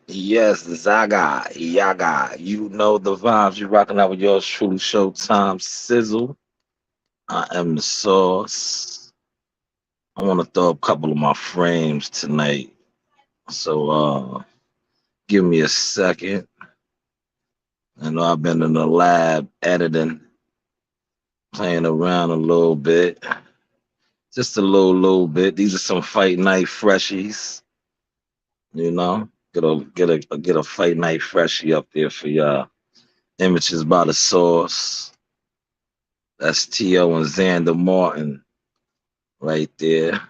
Yes, Zagga, Yagga. You know the vibes. You're rocking out with yours truly, Showtime Sizzle. I am the sauce. I want to throw up a couple of my frames tonight. So give me a second. I know I've been in the lab editing, playing around a little bit. Just a little bit. These are some fight night freshies, you know. Get a fight night freshie up there for y'all. Images by the source. That's T.O. and Xander Martin right there.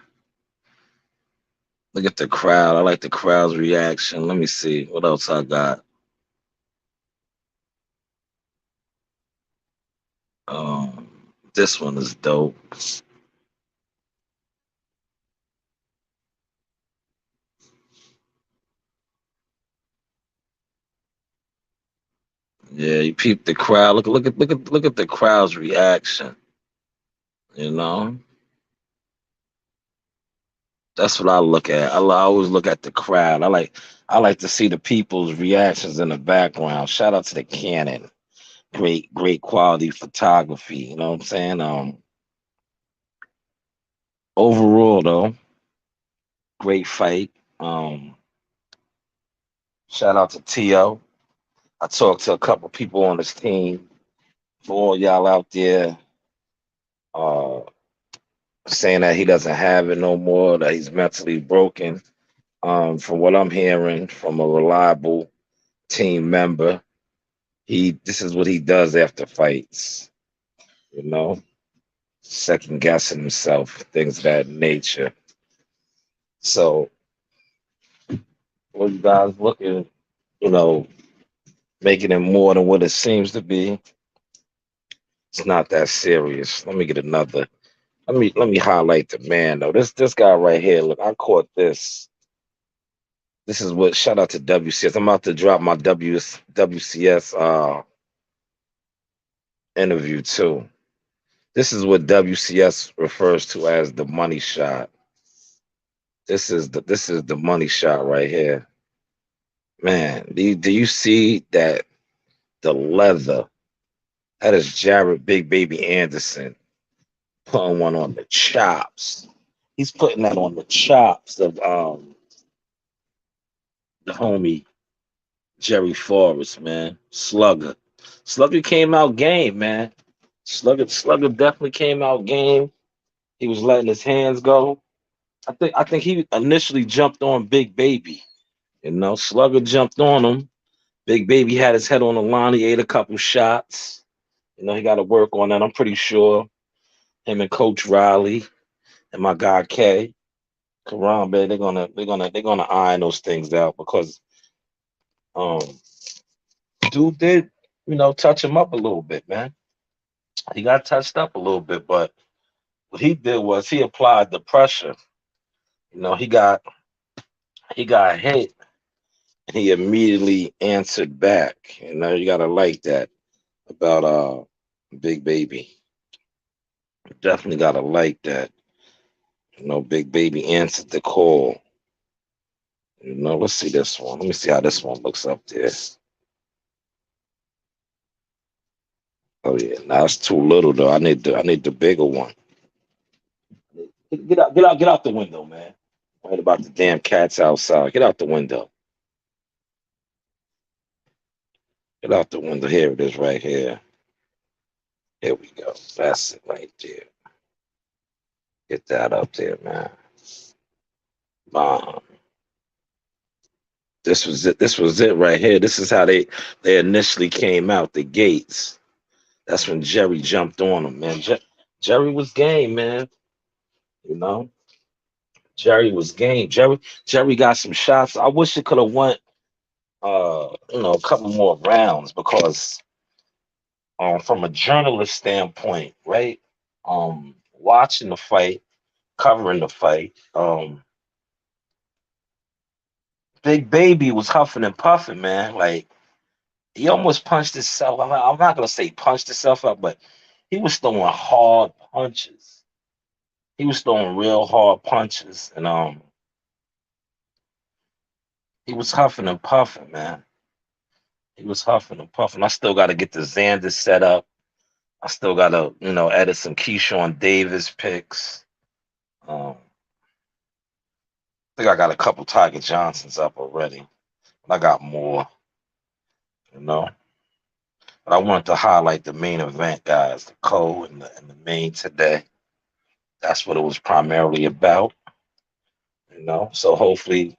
Look at the crowd. I like the crowd's reaction. Let me see what else I got. Um, this one is dope. Yeah, you peep the crowd. Look at the crowd's reaction. You know, that's what I look at. I always look at the crowd. I like to see the people's reactions in the background. Shout out to the Canon. Great quality photography. You know what I'm saying? Overall though, great fight. Um, Shout out to T.O. I talked to a couple people on his team. For all y'all out there uh, saying that he doesn't have it no more, that he's mentally broken. From what I'm hearing from a reliable team member, he this is what he does after fights. You know, second guessing himself, things of that nature. So, what you guys looking, you know, making it more than what it seems to be? It's not that serious. Let me get another. Let me highlight the man though. This guy right here. Look, I caught this. This is what shout out to WCS. I'm about to drop my WCS interview too. This is what WCS refers to as the money shot. This is the money shot right here. Man, do you see that the leather? That is Jared Big Baby Anderson putting one on the chops. He's putting that on the chops of the homie Jerry Forrest, man. Slugger. Slugger came out game, man. Slugger definitely came out game. He was letting his hands go. I think he initially jumped on Big Baby. You know, Slugger jumped on him. Big Baby had his head on the line. He ate a couple shots. You know, he got to work on that. I'm pretty sure him and Coach Riley and my guy K, Karambe, they're gonna iron those things out because um dude did, touch him up a little bit, man. He got touched up a little bit, but what he did was he applied the pressure. You know, he got hit and he immediately answered back. You know, you gotta like that about Big Baby. Definitely gotta like that. You know, Big Baby answered the call. You know, let's see this one. Let me see how this one looks up there. Oh yeah, now it's too little though. I need the bigger one. Get out the window, man. Right about the damn cats outside. Get out the window. Get out the window. Here it is right here. Here we go. That's it right there. Get that up there, man. Bomb. This was it. This was it right here. This is how they initially came out the gates. That's when Jerry jumped on him, man. Jerry was game, man. You know, Jerry was game. Jerry got some shots. I wish it could have went, a couple more rounds because, from a journalist standpoint, right? Watching the fight, covering the fight, Big Baby was huffing and puffing, man. Like he almost punched himself. I'm not gonna say punched himself up, but he was throwing hard punches. He was throwing real hard punches, and He was huffing and puffing, man. He was huffing and puffing. I still got to get the Xander set up. I still got to, edit some Keyshawn Davis picks. I think I got a couple Tiger Johnsons up already. I got more, you know. But I wanted to highlight the main event, guys, the co and the main today. That's what it was primarily about, you know. So hopefully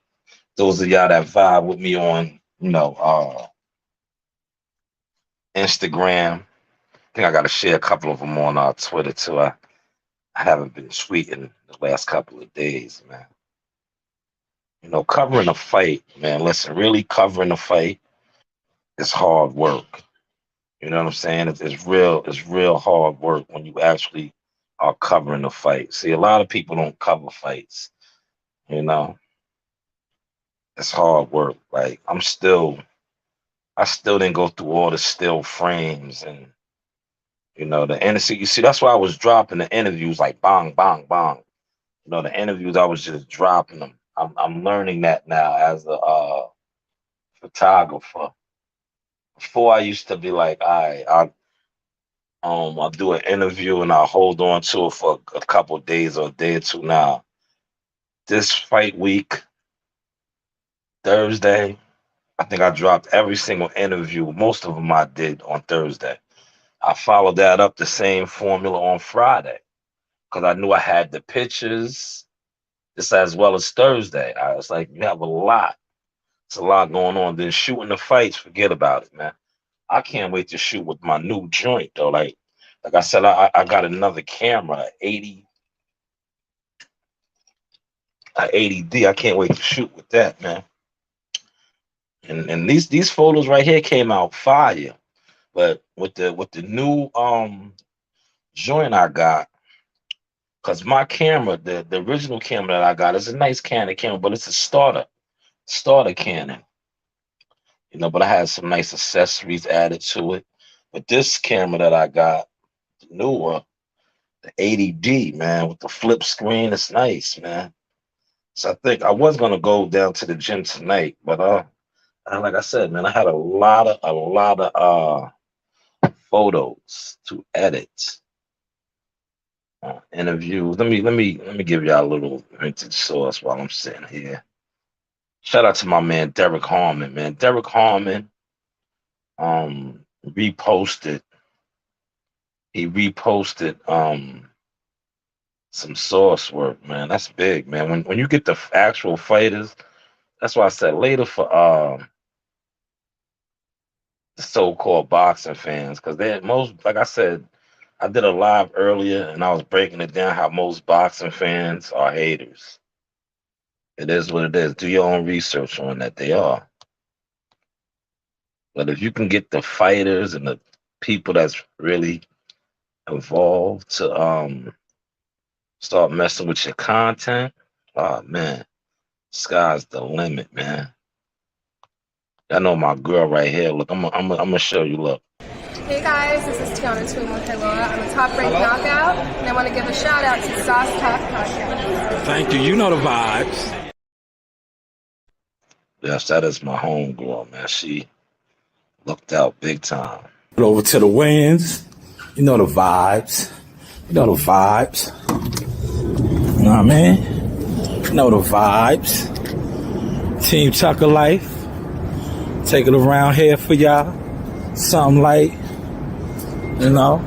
those of y'all that vibe with me on, Instagram. I think I got to share a couple of them on Twitter too. I haven't been tweeting the last couple of days, man. Covering a fight, man. Listen, really covering a fight is hard work. You know what I'm saying? It's real hard work when you actually are covering the fight. See, a lot of people don't cover fights. You know, it's hard work. Like I still didn't go through all the still frames and the NC. You see, that's why I was dropping the interviews like bang, bang, bang. The interviews I was just dropping them. I'm learning that now as a photographer. Before I used to be like, I'll do an interview and I'll hold on to it for a couple of days or a day or two. Now, this fight week, Thursday, I think I dropped every single interview. Most of them I did on Thursday. I followed that up the same formula on Friday because I knew I had the pictures just as well as Thursday. I was like, you have a lot. It's a lot going on. Then shooting the fights, forget about it, man. I can't wait to shoot with my new joint though. Like I said, I got another camera, 80D. I can't wait to shoot with that, man. And these photos right here came out fire. But with the new joint I got, cause my camera, the original camera that I got is a nice Canon camera, but it's a starter Canon. But I had some nice accessories added to it. But this camera that I got, the new one, the 80D, man, with the flip screen, it's nice, man. So I think I was gonna go down to the gym tonight, but like I said, man, I had a lot of photos to edit, interviews. Let me give y'all a little vintage source while I'm sitting here. Shout out to my man Derek Harmon, man. Derek Harmon reposted. He reposted some source work, man. That's big, man. When you get the actual fighters, that's why I said later for the so-called boxing fans, because they most, like I said, I did a live earlier and I was breaking it down how most boxing fans are haters. It is what it is. Do your own research on that. They are. But if you can get the fighters and the people that's really involved to start messing with your content, oh man, sky's the limit, man. I know my girl right here. Look, I'm gonna show you. Look. Hey guys, this is Tiana Twimoteloa. I'm a top-ranked knockout, and I want to give a shout-out to Sauce Talk Podcast. Thank you. You know the vibes. Yes, that is my homegirl, man. She looked out big time. Over to the wins. You know the vibes. You know the vibes. You know what I mean? You know the vibes. Team Tucker Life. Take it around here for y'all. Something light. You know.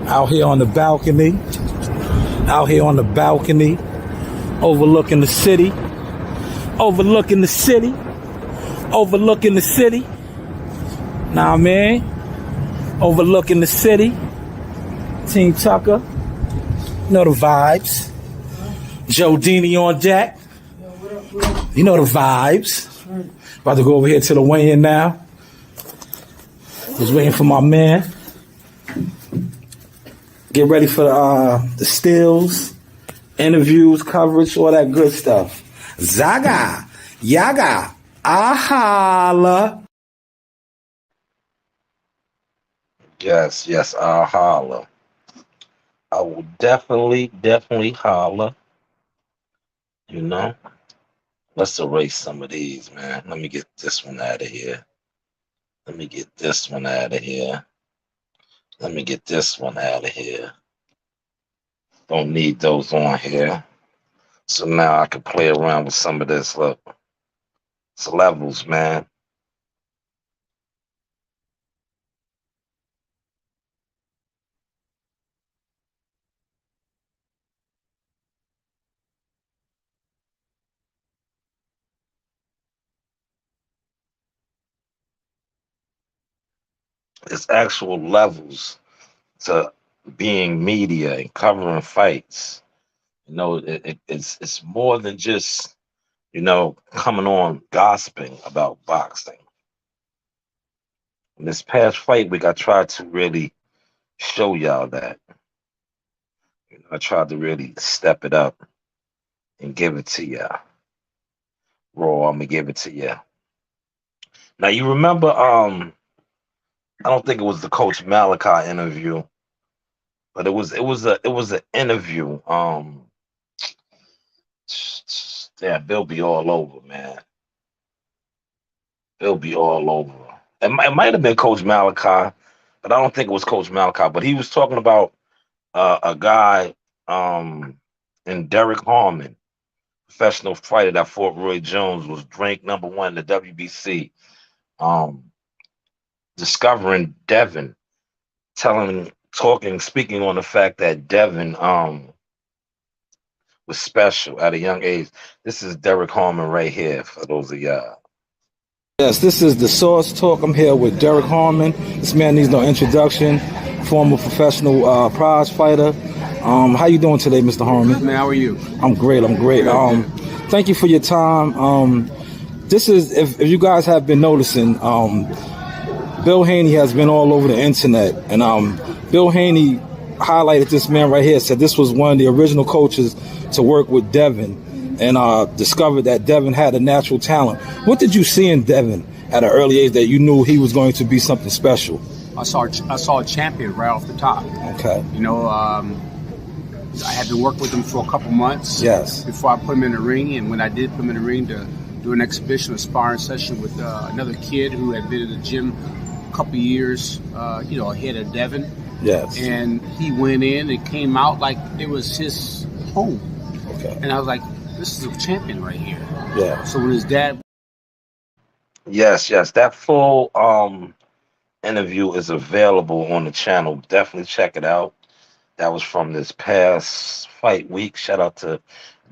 Out here on the balcony. Out here on the balcony. Overlooking the city. Overlooking the city. Overlooking the city. Nah, I mean, overlooking the city. Team Tucker. You know the vibes. Joe Dini on deck. You know the vibes. About to go over here to the weigh-in now. Just waiting for my man. Get ready for the stills, interviews, coverage, all that good stuff. Zagga, Yagga, Ahala. Yes, I'll holler. I will definitely holler. You know, Let's erase some of these, man. Let me get this one out of here. Let me get this one out of here. Let me get this one out of here. Don't need those on here. So now I can play around with some of this. Look, it's levels, man. It's actual levels to being media and covering fights. It's more than just coming on gossiping about boxing. In this past fight week, I tried to really show y'all that. I tried to really step it up and give it to you raw. I'm gonna give it to you. Now you remember, I don't think it was the Coach Malachi interview, but it was an interview. Yeah, Bill be all over, man. Bill be all over. It might have been Coach Malachi, but I don't think it was Coach Malachi. But he was talking about a guy, in Derek Harmon, professional fighter that fought Roy Jones, was ranked number one in the WBC. Um, Discovering Devin, speaking on the fact that Devin was special at a young age. This is Derek Harmon right here for those of y'all. Yes, this is the Source Talk. I'm here with Derek Harmon. This man needs no introduction. Former professional prize fighter. How you doing today, Mr. Harmon? Man, how are you? I'm great. I'm great. Thank you for your time. This is if you guys have been noticing, Bill Haney has been all over the internet, and Bill Haney highlighted this man right here. Said this was one of the original coaches to work with Devin, and discovered that Devin had a natural talent. What did you see in Devin at an early age that you knew he was going to be something special? I saw a champion right off the top. Okay. I had to work with him for a couple months. Yes. Before I put him in the ring, and when I did put him in the ring to do an exhibition, a sparring session with another kid who had been in the gym a couple years, ahead of Devin. Yes. And he went in and came out like it was his home. Okay. And I was like, this is a champion right here. Yeah. So when his dad... Yes, that full interview is available on the channel. Definitely check it out. That was from this past fight week. Shout out to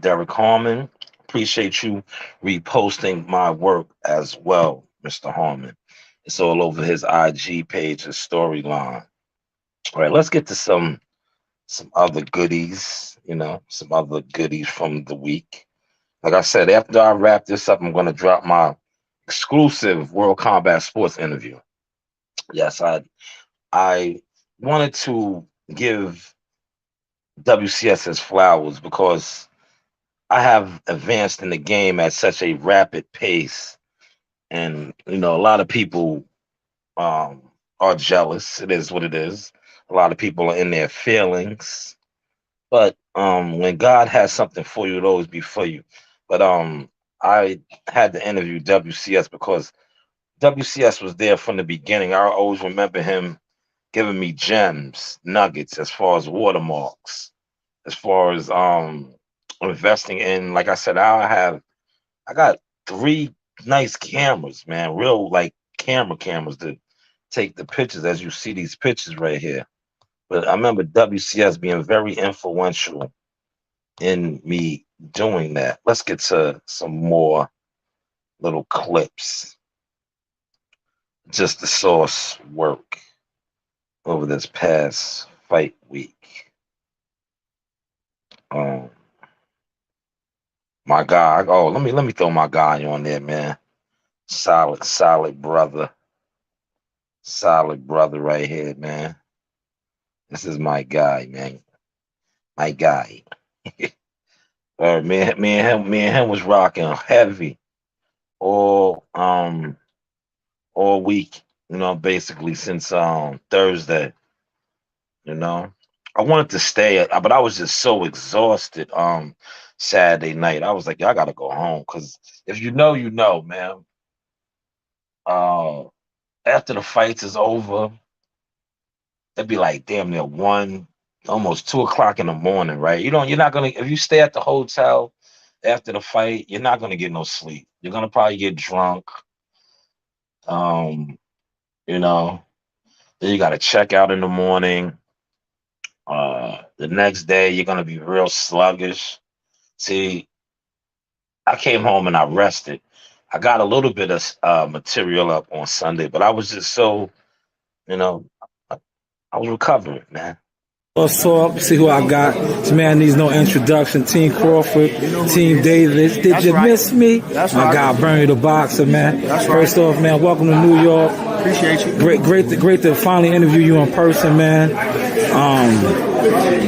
Derek Harmon. Appreciate you reposting my work as well, Mr. Harmon. It's all over his IG page, his storyline. All right, let's get to some other goodies, some other goodies from the week. Like I said, after I wrap this up, I'm going to drop my exclusive World Combat Sports interview. Yes, I wanted to give WCS his flowers because I have advanced in the game at such a rapid pace, and a lot of people are jealous. It is what it is. A lot of people are in their feelings, but when God has something for you, it'll always be for you. But I had to interview WCS because WCS was there from the beginning. I always remember him giving me gems, nuggets, as far as watermarks, as far as investing in. Like I said, I got 3 nice cameras, man, real like cameras to take the pictures, as you see these pictures right here. But I remember WCS being very influential in me doing that. Let's get to some more little clips. Just the Source work over this past fight week. My guy. Oh, let me throw my guy on there, man. Solid brother. Solid brother right here, man. This is my guy, man. My guy. Me and him was rocking heavy all week, basically since Thursday. I wanted to stay, but I was just so exhausted. Saturday night. I was like, I gotta go home because if you know, you know, man. Uh, After the fights is over, it'd be like damn near 1, almost 2 o'clock in the morning, right? You're not gonna if you stay at the hotel after the fight, you're not gonna get no sleep. You're gonna probably get drunk. Um, you know, then you gotta check out in the morning. The next day you're gonna be real sluggish. See, I came home and I rested. I got a little bit of material up on Sunday, but I was just so, you know, I, I was recovering, man. Let's talk, see who I got. This man needs no introduction. Team Crawford, Team Davis. Did you miss me? My guy Bernie the Boxer, man. First off, man, welcome to New York. Appreciate you. Great to finally interview you in person, man.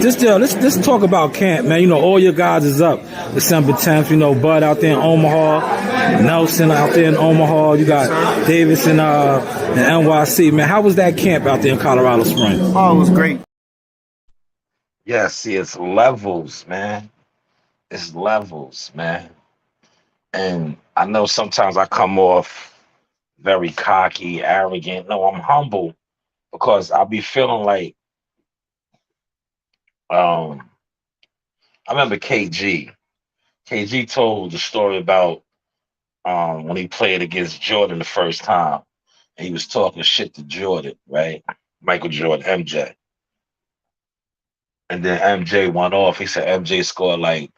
Let's talk about camp, man. You know, all your guys is up December 10th. You know, Bud out there in Omaha, Nelson out there in Omaha. You got Davis in NYC, man. How was that camp out there in Colorado Springs? Oh, it was great. Yeah, see, it's levels, man. It's levels, man. And I know sometimes I come off very cocky, arrogant. No, I'm humble because I be feeling like um I remember KG. KG told the story about when he played against Jordan the first time and he was talking shit to Jordan, right? Michael Jordan, MJ. And then MJ went off. He said MJ scored like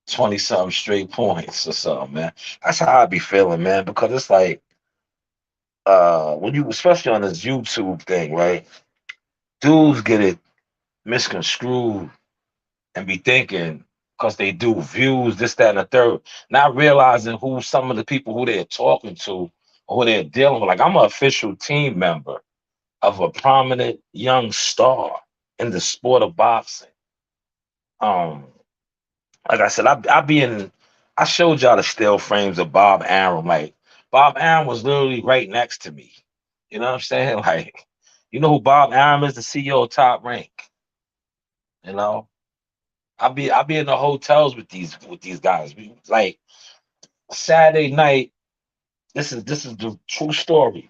20 something straight points or something, man. That's how I be feeling, man, because it's like when you especially on this YouTube thing, right? Dudes get it misconstrued and be thinking because they do views, this, that, and the third, not realizing who some of the people who they're talking to or who they're dealing with. Like I'm an official team member of a prominent young star in the sport of boxing. Um, like I said, I showed y'all the still frames of Bob Arum. Like Bob Arum was literally right next to me. You know what I'm saying? Like, you know who Bob Arum is, the CEO of Top Rank. You know, I be in the hotels with these guys. Like Saturday night, this is the true story.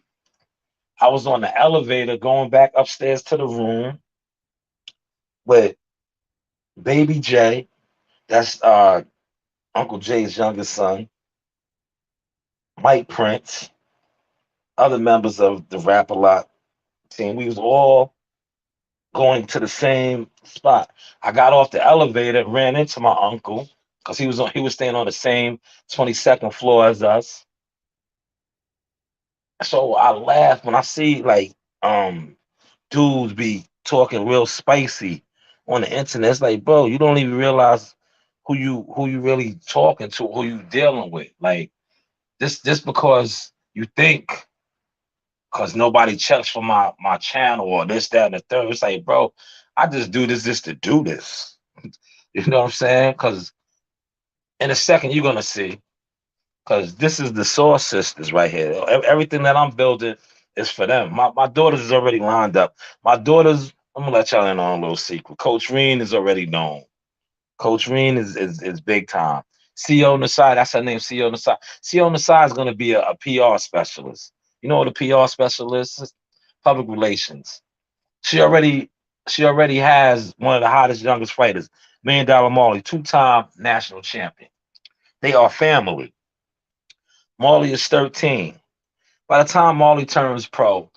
I was on the elevator going back upstairs to the room with Baby J, that's Uncle Jay's youngest son, Mike Prince, other members of the Rap A Lot team. We was all going to the same spot. I got off the elevator, ran into my uncle because he was staying on the same 22nd floor as us. So I laugh when I see like dudes be talking real spicy on the internet. It's like, bro, you don't even realize who you really talking to, who you dealing with. Like this just because you think because nobody checks for my channel or this, that, and the third. It's like, bro, I just do this just to do this. You know what I'm saying? Because in a second you're gonna see. Because this is the Source Sisters right here. Everything that I'm building is for them. My daughters is already lined up. My daughters, I'm gonna let y'all in on a little secret. Coach Reen is already known. Coach Reen is big time. CO Nasai, that's her name, CO Nasai. CO Nasai is gonna be a PR specialist. You know what a PR specialist is? Public relations. She already she already has one of the hottest youngest fighters, $1 Million Marley, two-time national champion. They are family. Marley is 13. By the time Marley turns pro,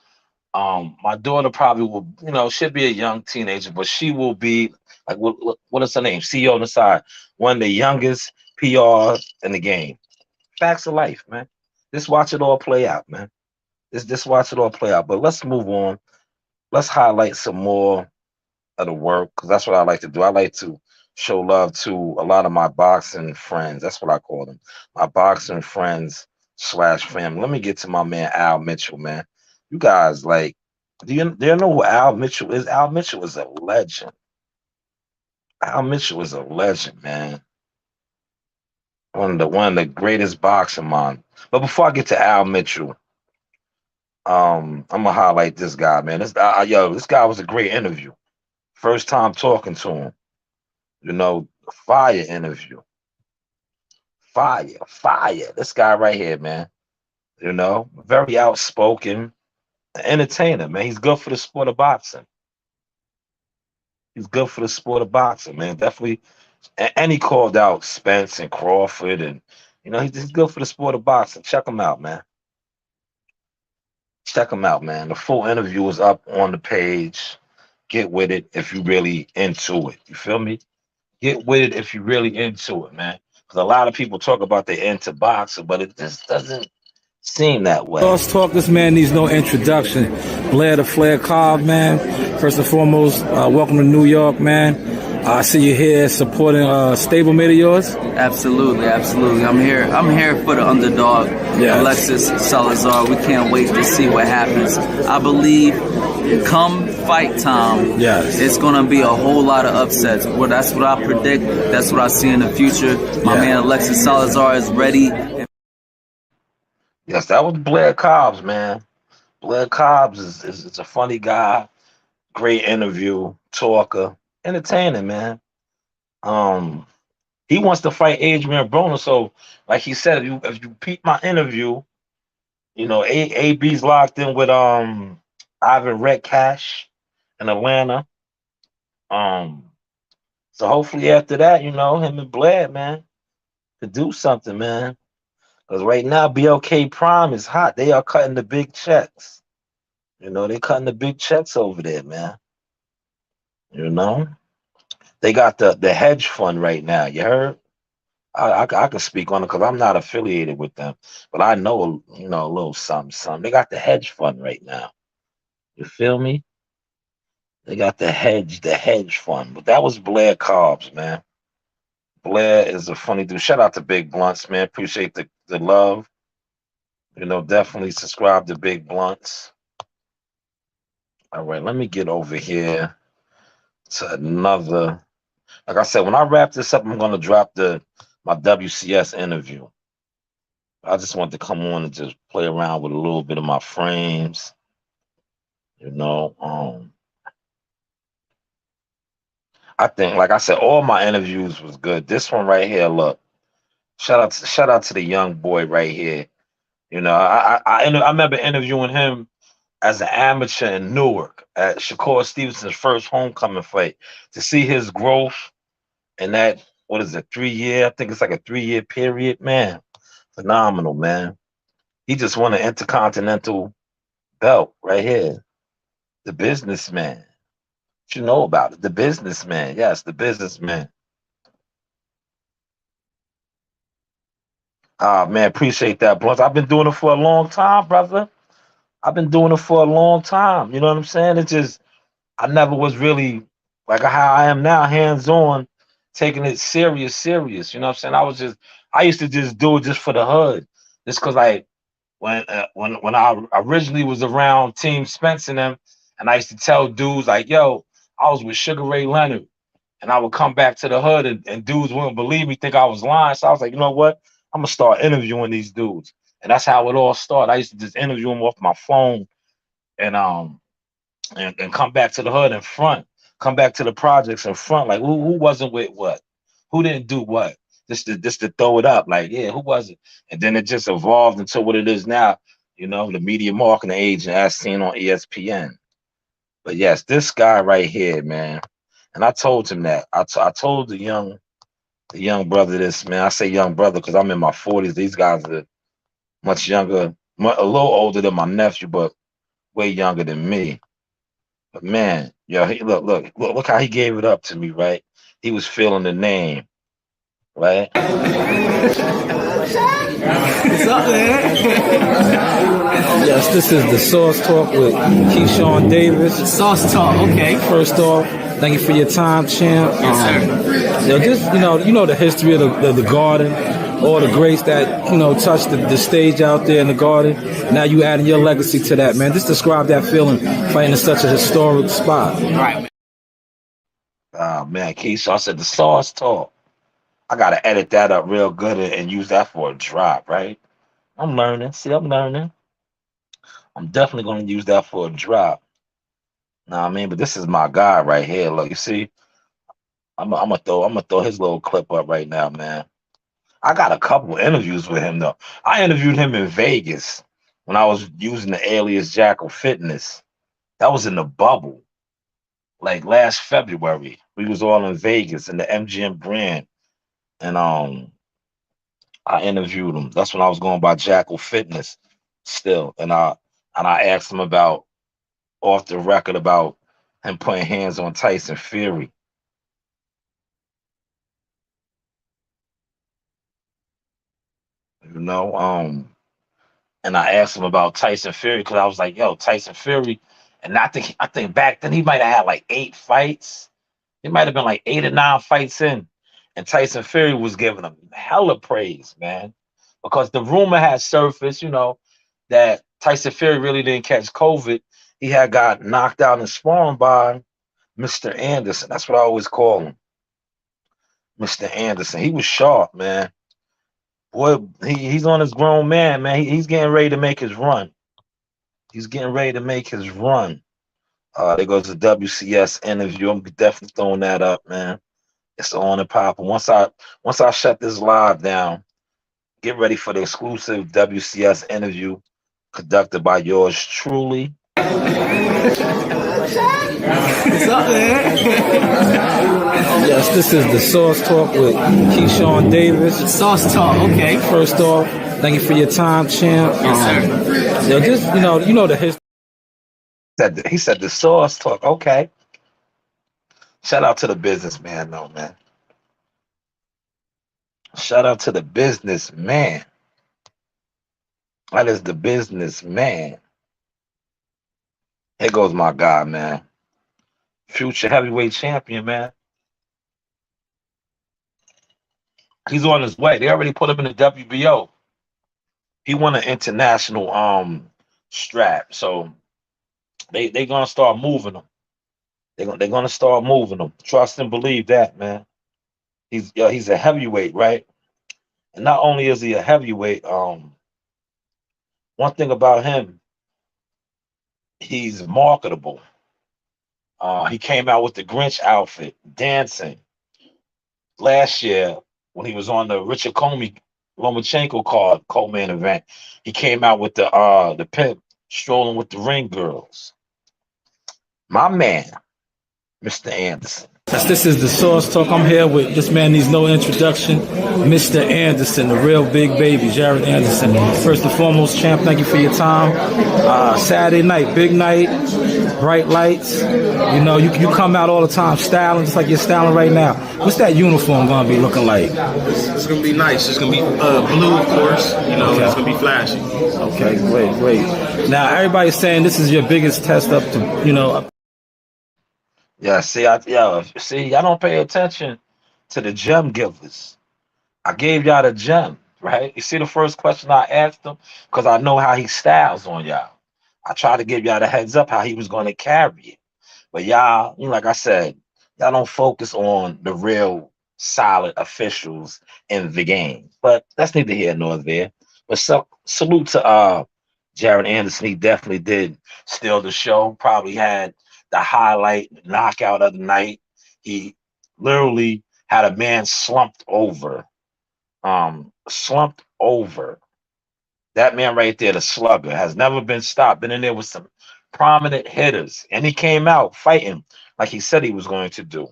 my daughter probably will, she'll be a young teenager, but she will be like, what is her name? CEO on the side, one of the youngest PR in the game. Facts of life, man. Just watch it all play out, man. Just watch it all play out. But let's move on. Let's highlight some more of the work because that's what I like to do. I like to show love to a lot of my boxing friends. That's what I call them, my boxing friends slash family. Let me get to my man Al Mitchell, man. You guys like, do you know who Al Mitchell is? Al Mitchell is a legend. Al Mitchell is a legend, man. One of the greatest boxing minds. But before I get to Al Mitchell, I'm gonna highlight this guy, man. This guy was a great interview. First time talking to him. You know, Fire interview. Fire, fire. This guy right here, man. Very outspoken, entertainer, man. He's good for the sport of boxing. He's good for the sport of boxing, man. Definitely. And he called out Spence and Crawford, and he's good for the sport of boxing. Check him out, man. Check him out, man. The full interview is up on the page. Get with it if you really into it. You feel me? Get with it if you really into it, man. Because a lot of people talk about they into boxing, but it just doesn't seem that way. Let's talk. This man needs no introduction. Blair the Flair Cobb, man. First and foremost, welcome to New York, man. I see you here supporting a stablemate of yours. Absolutely, absolutely. I'm here for the underdog, Yes. Alexis Salazar. We can't wait to see what happens. I believe come fight time, Yes. it's gonna be a whole lot of upsets. Well, that's what I predict. That's what I see in the future. My man Alexis Salazar is ready. Yes, that was Blair Cobbs, man. Blair Cobbs is a funny guy, great interview, talker, entertaining, man. Um, he wants to fight Adrian Broner, so like he said, if you peep my interview, AB's locked in with Ivan Redcash in Atlanta. Um, so hopefully after that, him and Blair, man, could do something, man. Because right now, BLK Prime is hot. They are cutting the big checks. They cutting the big checks over there, man. You know, they got the hedge fund right now. You heard? I can speak on it because I'm not affiliated with them, but I know, a little something, something. They got the hedge fund right now. You feel me? They got the hedge fund. But that was Blair Cobbs, man. Blair is a funny dude. Shout out to Big Blunts, man. Appreciate the love. Definitely subscribe to Big Blunts. All right, let me get over here to another. Like I said, when I wrap this up, I'm gonna drop my WCS interview. I just want to come on and just play around with a little bit of my frames. I think, like I said, all my interviews was good. This one right here, look. Shout out to the young boy right here. I remember interviewing him as an amateur in Newark at Shakur Stevenson's first homecoming fight. To see his growth in that, what is it, 3 year? I think it's like a 3 year period, man. Phenomenal, man. He just won an intercontinental belt right here. The businessman. What you know about it? The businessman. Yes, the businessman. Ah, man, appreciate that, Blunt. I've been doing it for a long time, brother. I've been doing it for a long time. You know what I'm saying? It's just I never was really like how I am now, hands on, taking it serious, serious. You know what I'm saying? I used to just do it just for the hood, just because when I originally was around Team Spence and them, and I used to tell dudes like, yo, I was with Sugar Ray Leonard, and I would come back to the hood, and dudes wouldn't believe me, think I was lying. So I was like, you know what? I'm gonna start interviewing these dudes, and that's how it all started. I used to just interview them off my phone, and and come back to the hood in front, come back to the projects in front. Like who wasn't with what? Who didn't do what? Just to throw it up. Like, yeah, who was it? And then it just evolved into what it is now, the media marketing agent as seen on ESPN. But yes, this guy right here, man. And I told him that. I told the young brother this, man. I say young brother because I'm in my 40s. These guys are much younger, a little older than my nephew, but way younger than me. But man, yo, look how he gave it up to me, right? He was feeling the name, right? What's up, man? Yes, this is the Sauce Talk with Keyshawn Davis. Sauce talk, okay. First off, thank you for your time, champ. You know the history of the Garden, all the greats that touched the stage out there in the Garden. Now you adding your legacy to that, man. Just describe that feeling fighting in such a historic spot. All right. Man, Keisha, I said the Sauce Talk. I gotta edit that up real good and use that for a drop, right? I'm learning. See, I'm learning. I'm definitely gonna use that for a drop. Know what I mean? But this is my guy right here. Look, you see, I'm gonna throw his little clip up right now, man. I got a couple interviews with him though. I interviewed him in Vegas when I was using the alias Jackal Fitness. That was in the bubble, like last February. We was all in Vegas in the MGM brand, and I interviewed him. That's when I was going by Jackal Fitness still, and I asked him about off the record about him putting hands on Tyson Fury. You know, and I asked him about Tyson Fury because I was like, "Yo, Tyson Fury," and I think back then he might have had like 8 fights. He might have been like 8 or 9 fights in, and Tyson Fury was giving him hella praise, man, because the rumor had surfaced, that Tyson Fury really didn't catch COVID. He had got knocked out in sparring by Mr. Anderson. That's what I always call him, Mr. Anderson. He was sharp, man. Boy, he's on his grown man. He's getting ready to make his run. He's getting ready to make his run. There goes the WCS interview. I'm definitely throwing that up, man. It's on and popping. Once I shut this live down, get ready for the exclusive WCS interview conducted by yours truly. What's up, man? Yes, this is the Sauce Talk with Keyshawn Davis. Sauce talk, okay. First off, thank you for your time, champ. Yes, sir. Yo, just you know the history. He said the source talk. Okay. Shout out to the businessman, though, man. Shout out to the businessman. That is the businessman. Here goes my guy, man. Future heavyweight champion, man. He's on his way. They already put him in the WBO. He won an international strap, so they gonna start moving him. They're gonna start moving him. Trust and believe that, man. He's a heavyweight, right? And not only is he a heavyweight, one thing about him, he's marketable. He came out with the Grinch outfit, dancing last year when he was on the Richard Comey Lomachenko card co-main event. He came out with the pimp strolling with the ring girls. My man, Mr. Anderson. Yes, this is the Sauce Talk. I'm here with this man needs no introduction, Mr. Anderson, the real big baby, Jared Anderson. First and foremost, champ, thank you for your time. Saturday night, big night, bright lights. You come out all the time styling, just like you're styling right now. What's that uniform gonna be looking like? It's gonna be nice. It's gonna be blue, of course. Okay. It's gonna be flashy. Okay, great. Now everybody's saying this is your biggest test up to. Yeah, y'all don't pay attention to the gem givers. I gave y'all the gem, right? You see the first question I asked him because I know how he styles on y'all. I tried to give y'all the heads up how he was going to carry it, but y'all, like I said, y'all don't focus on the real solid officials in the game. But that's neither here nor there. But salute to Jared Anderson. He definitely did steal the show. Probably had the highlight knockout of the night. He literally had a man slumped over. Slumped over. That man right there, the slugger, has never been stopped. Been in there with some prominent hitters. And he came out fighting like he said he was going to do.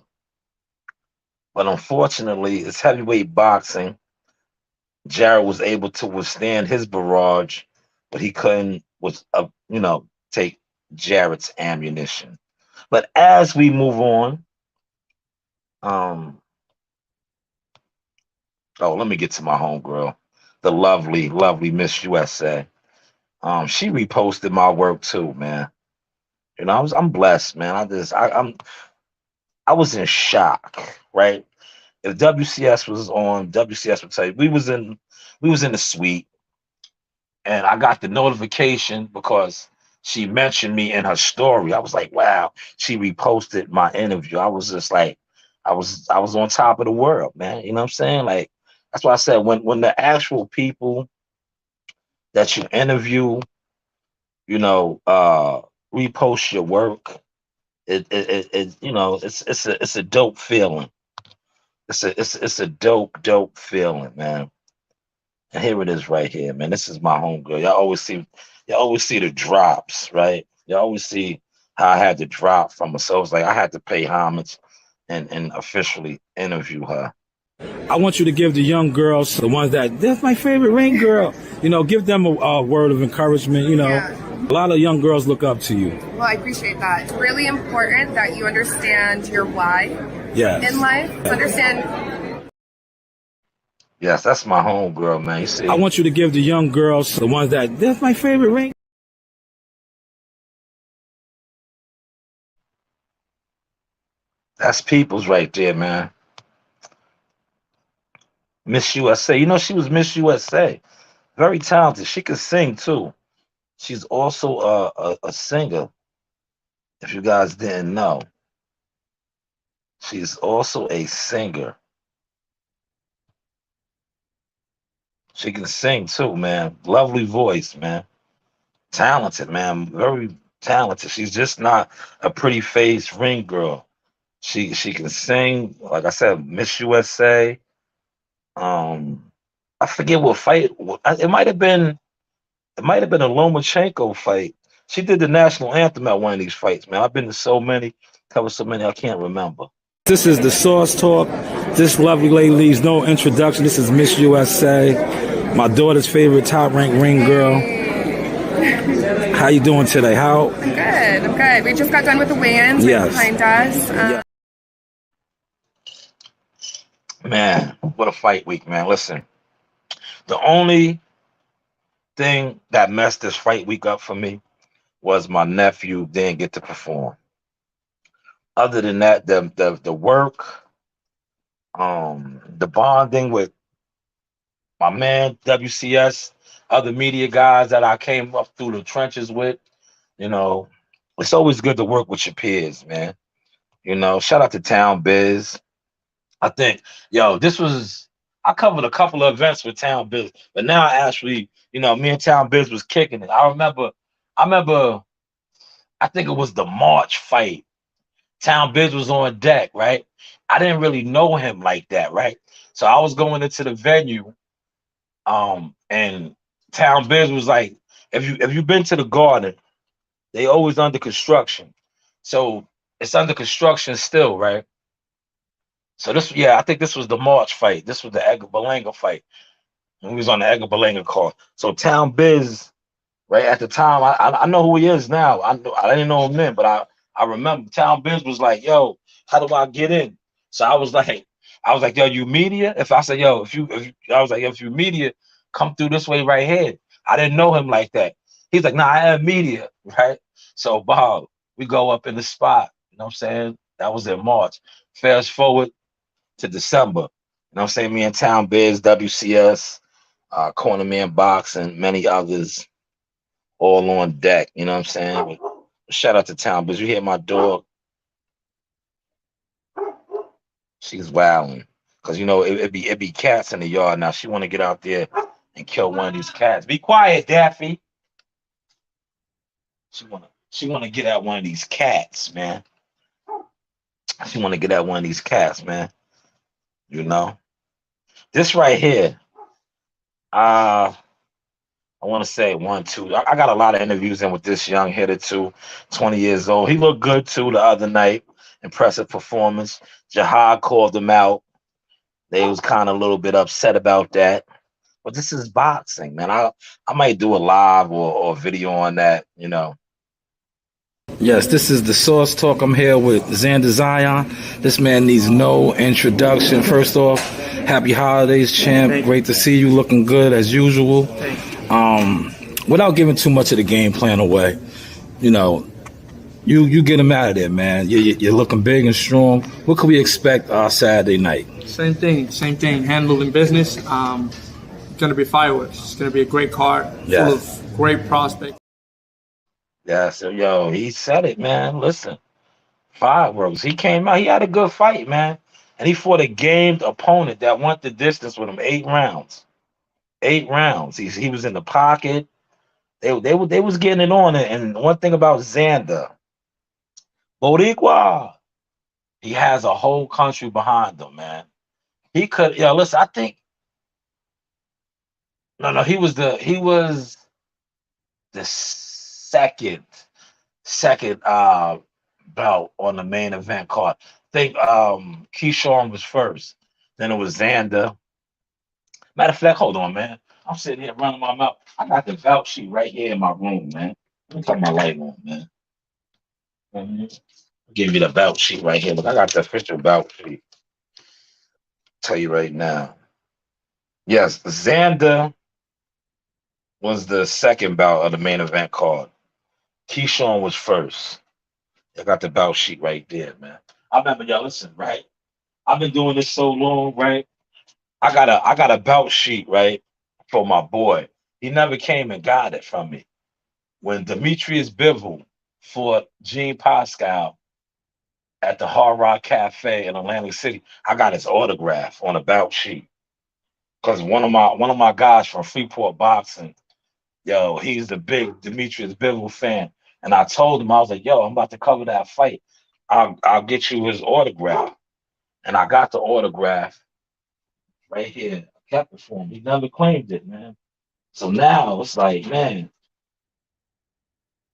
But unfortunately, it's heavyweight boxing. Jared was able to withstand his barrage, but he couldn't take Jared's ammunition. But as we move on, let me get to my homegirl, the lovely, lovely Miss USA. She reposted my work too, man. I'm blessed, man. I was in shock, right? If WCS was on, WCS would tell you we was in the suite, and I got the notification because she mentioned me in her story. I was like, wow, she reposted my interview. I was just like, I was on top of the world, man. You know what I'm saying? Like, that's why I said when the actual people that you interview, repost your work, it's a dope feeling. It's a dope feeling, man. And here it is right here, man. This is my homegirl. Y'all always see the drops, right? Y'all always see how I had to drop from her. So it's like I had to pay homage and officially interview her. I want you to give the young girls, the ones that's my favorite ring girl. Give them a word of encouragement. Yeah. A lot of young girls look up to you. Well, I appreciate that. It's really important that you understand your why Yes. in life. Understand. Yes, that's my homegirl, man. You see, I want you to give the young girls, the ones that's my favorite ring. that's people's right there, man. Miss USA. She was Miss USA. Very talented. She could sing too. She's also a singer. If you guys didn't know, she's also a singer. She can sing too, man. Lovely voice, man. Talented, man. Very talented. She's just not a pretty face ring girl. She can sing. Like I said, Miss USA. Um, I forget what fight. It might have been a Lomachenko fight. She did the national anthem at one of these fights, man. I've been to so many, covered so many, I can't remember. This is the Source Talk. This lovely lady needs no introduction. This is Miss USA, my daughter's favorite top ranked ring girl. How you doing today? I'm good. We just got done with the weigh-ins Yes. behind us. Yeah. Man, what a fight week, man. Listen, the only thing that messed this fight week up for me was my nephew didn't get to perform. Other than that, the work, the bonding with my man WCS, other media guys that I came up through the trenches with, you know, it's always good to work with your peers, man. Shout out to Town Biz. I think, this was I covered a couple of events with Town Biz, but now actually, me and Town Biz was kicking it. I remember, I think it was the March fight. Town Biz was on deck, right? I didn't really know him like that, right? So I was going into the venue, and Town Biz was like, if you've been to the Garden, they always under construction. So it's under construction still, right? So I think this was the March fight. This was the Edgar Berlanga fight. He was on the Edgar Berlanga card. So Town Biz, right at the time, I know who he is now. I didn't know him then, but I remember Town Biz was like, "Yo, how do I get in?" So I was like, "Yo, you media?" If I said, "Yo, I was like, if you media, come through this way right here." I didn't know him like that. He's like, "Nah, I am media," right? So Bob, we go up in the spot. You know what I'm saying? That was in March. Fast forward to December. You know what I'm saying? Me and Town Biz, WCS, Corner Man Box, and many others all on deck. You know what I'm saying? Shout out to Town Biz. You hear my dog? She's wilding. Cause it be cats in the yard now. She wanna get out there and kill one of these cats. Be quiet, Daffy. She wanna get at one of these cats, man. She wanna get at one of these cats, man. You know? This right here, uh, I want to say 1, 2. I got a lot of interviews in with this young hitter too, 20 years old. He looked good too the other night. Impressive performance. Jihad called him out. They was kind of a little bit upset about that. But this is boxing, man. I might do a live or video on that. Yes, this is the Source Talk. I'm here with Xander Zion. This man needs no introduction. First off, happy holidays, champ. Great to see you, looking good as usual. Without giving too much of the game plan away, you get him out of there, man. You're looking big and strong. What can we expect Saturday night? Same thing. Handling business. It's gonna be fireworks. It's gonna be a great card, full of great prospects. Yeah, so he said it, man. Listen, fireworks. He came out. He had a good fight, man, and he fought a gamed opponent that went the distance with him. 8 rounds. 8 rounds. He was in the pocket. They was getting it on. And one thing about Xander, Boricua, he has a whole country behind him, man. He could. Yo, listen. I think no. He was the second belt on the main event card. I think Keyshawn was first. Then it was Xander. Matter of fact, hold on, man. I'm sitting here running my mouth. I got the belt sheet right here in my room, man. Let me turn my light on, man. Mhm. Give you the belt sheet right here. Look, I got the official belt sheet. Tell you right now. Yes, Xander was the second bout of the main event card. Keyshawn was first. I got the bout sheet right there, man. I remember y'all. Listen, right? I've been doing this so long, right? I got a bout sheet, right, for my boy. He never came and got it from me. When Demetrius Bivol fought Gene Pascal at the Hard Rock Cafe in Atlantic City, I got his autograph on a bout sheet. Cause one of my guys from Freeport Boxing, yo, he's the big Demetrius Bivol fan. And I told him, I was like, yo, I'm about to cover that fight. I'll get you his autograph. And I got the autograph right here. I kept it for him. He never claimed it, man. So now it's like, man,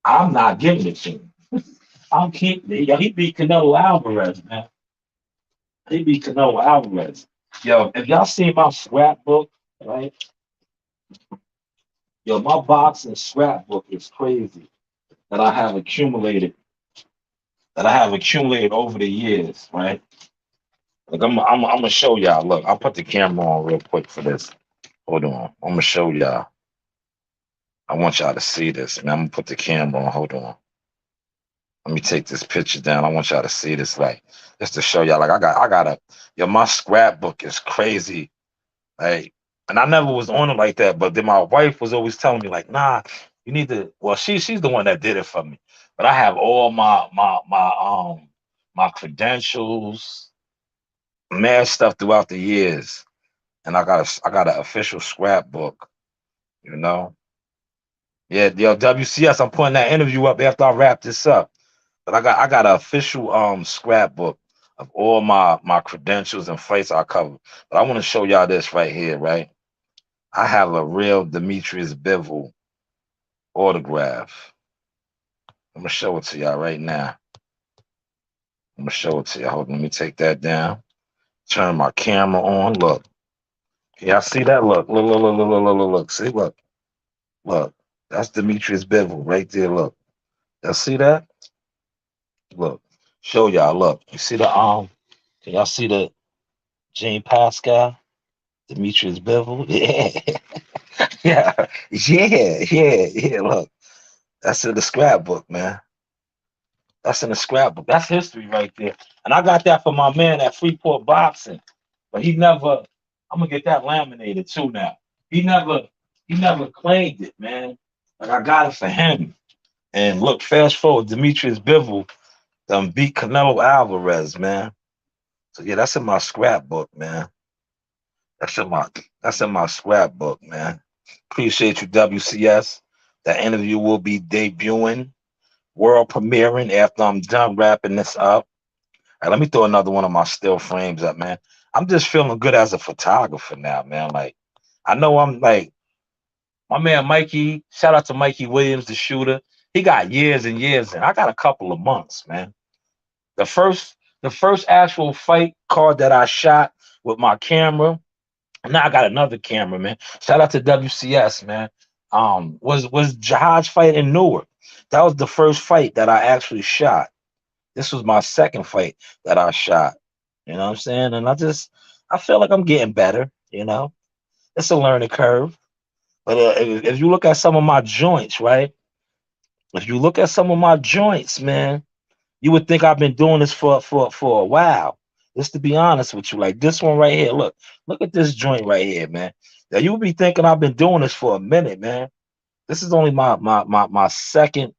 I'm not giving it to him. I'm keeping it. Yo, he beat Canelo Alvarez, man. He beat Canelo Alvarez. Yo, if y'all see my scrapbook, right? Yo, my boxing scrapbook is crazy that I have accumulated over the years, right? Like I'm gonna show y'all. Look, I'll put the camera on real quick for this. Hold on, I'm gonna show y'all. I want y'all to see this, man. I'm gonna put the camera on. Hold on. Let me take this picture down. I want y'all to see this, like, just to show y'all. Like, I got a, yo, my scrapbook is crazy. Like, and I never was on it like that. But then my wife was always telling me, like, nah, you need to. Well, she's the one that did it for me. But I have all my credentials, mad stuff throughout the years, and I got an official scrapbook. You know, yeah, yo, WCS. I'm putting that interview up after I wrap this up. But I got an official scrapbook of all my credentials and fights I covered. But I want to show y'all this right here, right? I have a real Demetrius Bivol autograph. I'm gonna show it to y'all right now. I'm gonna show it to you. Hold on, let me take that down. Turn my camera on. Look. Y'all see that? Look. See, look. That's Demetrius Bivol right there. Look. Y'all see that? Look. Show y'all. Look. You see the can y'all see the Gene Pascal? Demetrius Bivol? Yeah. Yeah. Look. That's in the scrapbook, man. That's in the scrapbook. That's history right there. And I got that for my man at Freeport Boxing. But he never, I'm gonna get that laminated too now. He never he never claimed it, man. Like I got it for him. And look, fast forward, Demetrius Bivol beat Canelo Alvarez, man. So yeah, that's in my scrapbook, man. That's in my that's in my scrapbook, man. Appreciate you, WCS. That interview will be debuting, world premiering after I'm done wrapping this up. All right, let me throw another one of my still frames up, man. I'm just feeling good as a photographer now, man. Like, I know I'm like my man Mikey. Shout out to Mikey Williams, the shooter. He got years and years, and I got a couple of months, man. The first actual fight card that I shot with my camera. Now I got another camera, man. Shout out to WCS, man. Was Jihad's fight in Newark. That was the first fight that I actually shot. This was my second fight that I shot. You know what I'm saying? And I feel like I'm getting better. You know, it's a learning curve. But if you look at some of my joints, right? If you look at some of my joints, man, you would think I've been doing this for a while. Just to be honest with you, like this one right here. Look at this joint right here, man. Now you would be thinking I've been doing this for a minute, man. This is only my second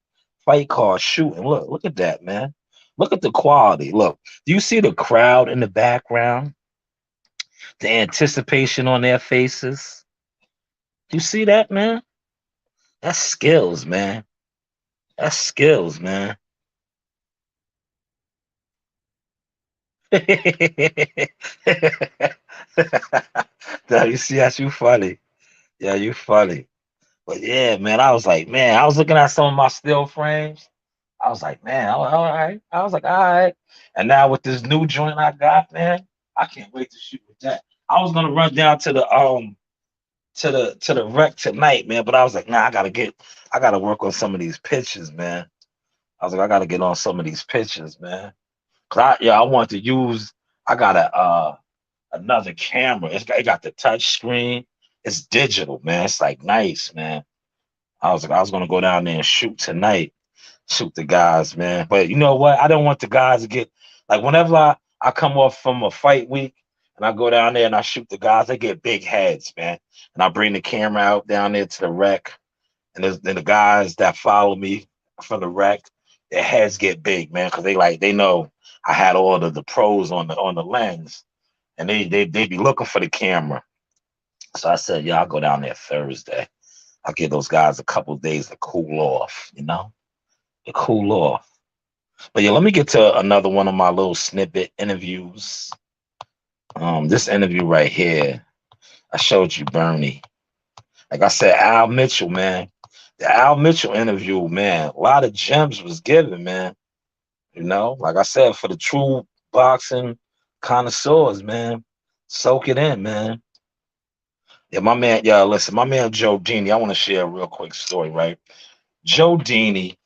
fight card shooting. Look at that, man. Look at the quality. Look, do you see the crowd in the background? The anticipation on their faces. Do you see that, man? That's skills, man. That's skills, man. WCS, you funny. Yeah, you funny. But yeah, man, I was like, man, I was looking at some of my still frames. I was like, man, all right. I was like, all right. And now with this new joint I got, man, I can't wait to shoot with that. I was gonna run down to the rec tonight, man, but I was like, nah, I gotta work on some of these pictures, man. I was like, I gotta get on some of these pictures, man. I want to use. I got another camera. It got the touch screen. It's digital, man. It's like nice, man. I was like, I was gonna go down there and shoot tonight, shoot the guys, man. But you know what? I don't want the guys to get like whenever I come off from a fight week and I go down there and I shoot the guys, they get big heads, man. And I bring the camera out down there to the rec, and then the guys that follow me from the rec, their heads get big, man, because they know I had all the pros on the lens, and they be looking for the camera. So I said, yeah, I'll go down there Thursday. I'll give those guys a couple of days to cool off, to cool off. But yeah, let me get to another one of my little snippet interviews. This interview right here, I showed you Bernie. Like I said, Al Mitchell, man. The Al Mitchell interview, man, a lot of gems was given, man. Like I said, for the true boxing connoisseurs, man, soak it in, man. Yeah, listen, my man Joe Dini, I want to share a real quick story, right? Joe Dini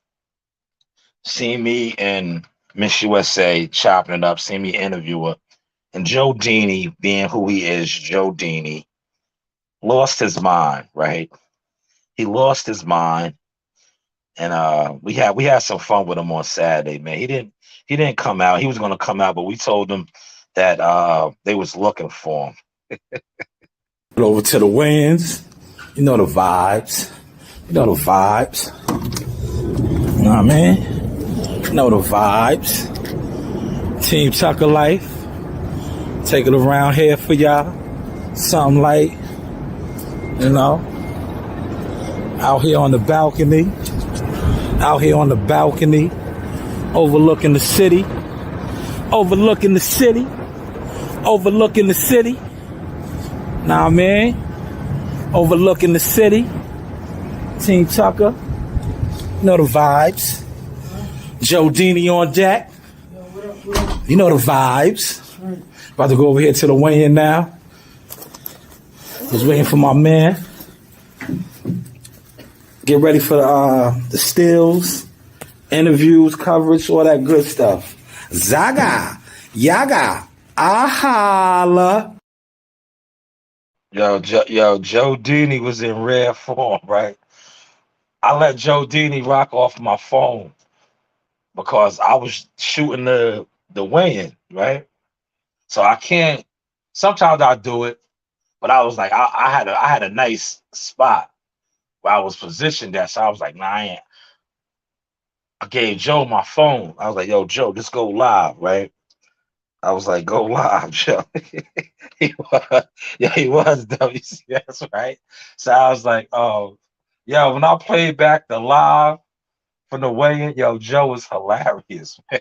seen me in Miss USA chopping it up, seen me interview her. And Joe Dini, being who he is, Joe Dini, lost his mind, right? He lost his mind. And we had some fun with him on Saturday, man. He didn't come out. He was gonna come out, but we told him that they was looking for him. Over to the wins. You know the vibes. You know the vibes. You know what I mean? You know the vibes. Team Tucker Life. Take it around here for y'all. Something light. Out here on the balcony. Out here on the balcony. Overlooking the city. Overlooking the city. Overlooking the city. Nah, man. Overlooking the city. Team Tucker. You know the vibes. Joe Dini on deck. You know the vibes. About to go over here to the weigh-in now. Was waiting for my man. Get ready for the stills, interviews, coverage, all that good stuff. Zagga. Yagga. Ahala. Joe Dini was in rare form, right? I let Joe Dini rock off my phone because I was shooting the weigh-in, right? So I can't. Sometimes I do it, but I was like, I had a nice spot where I was positioned at, so I was like, nah, I ain't. I gave Joe my phone. I was like, yo, Joe, just go live, right? I was like, go live, Joe. He was WCS, right? So I was like, oh, yo, when I played back the live from the weigh-in, yo, Joe was hilarious, man.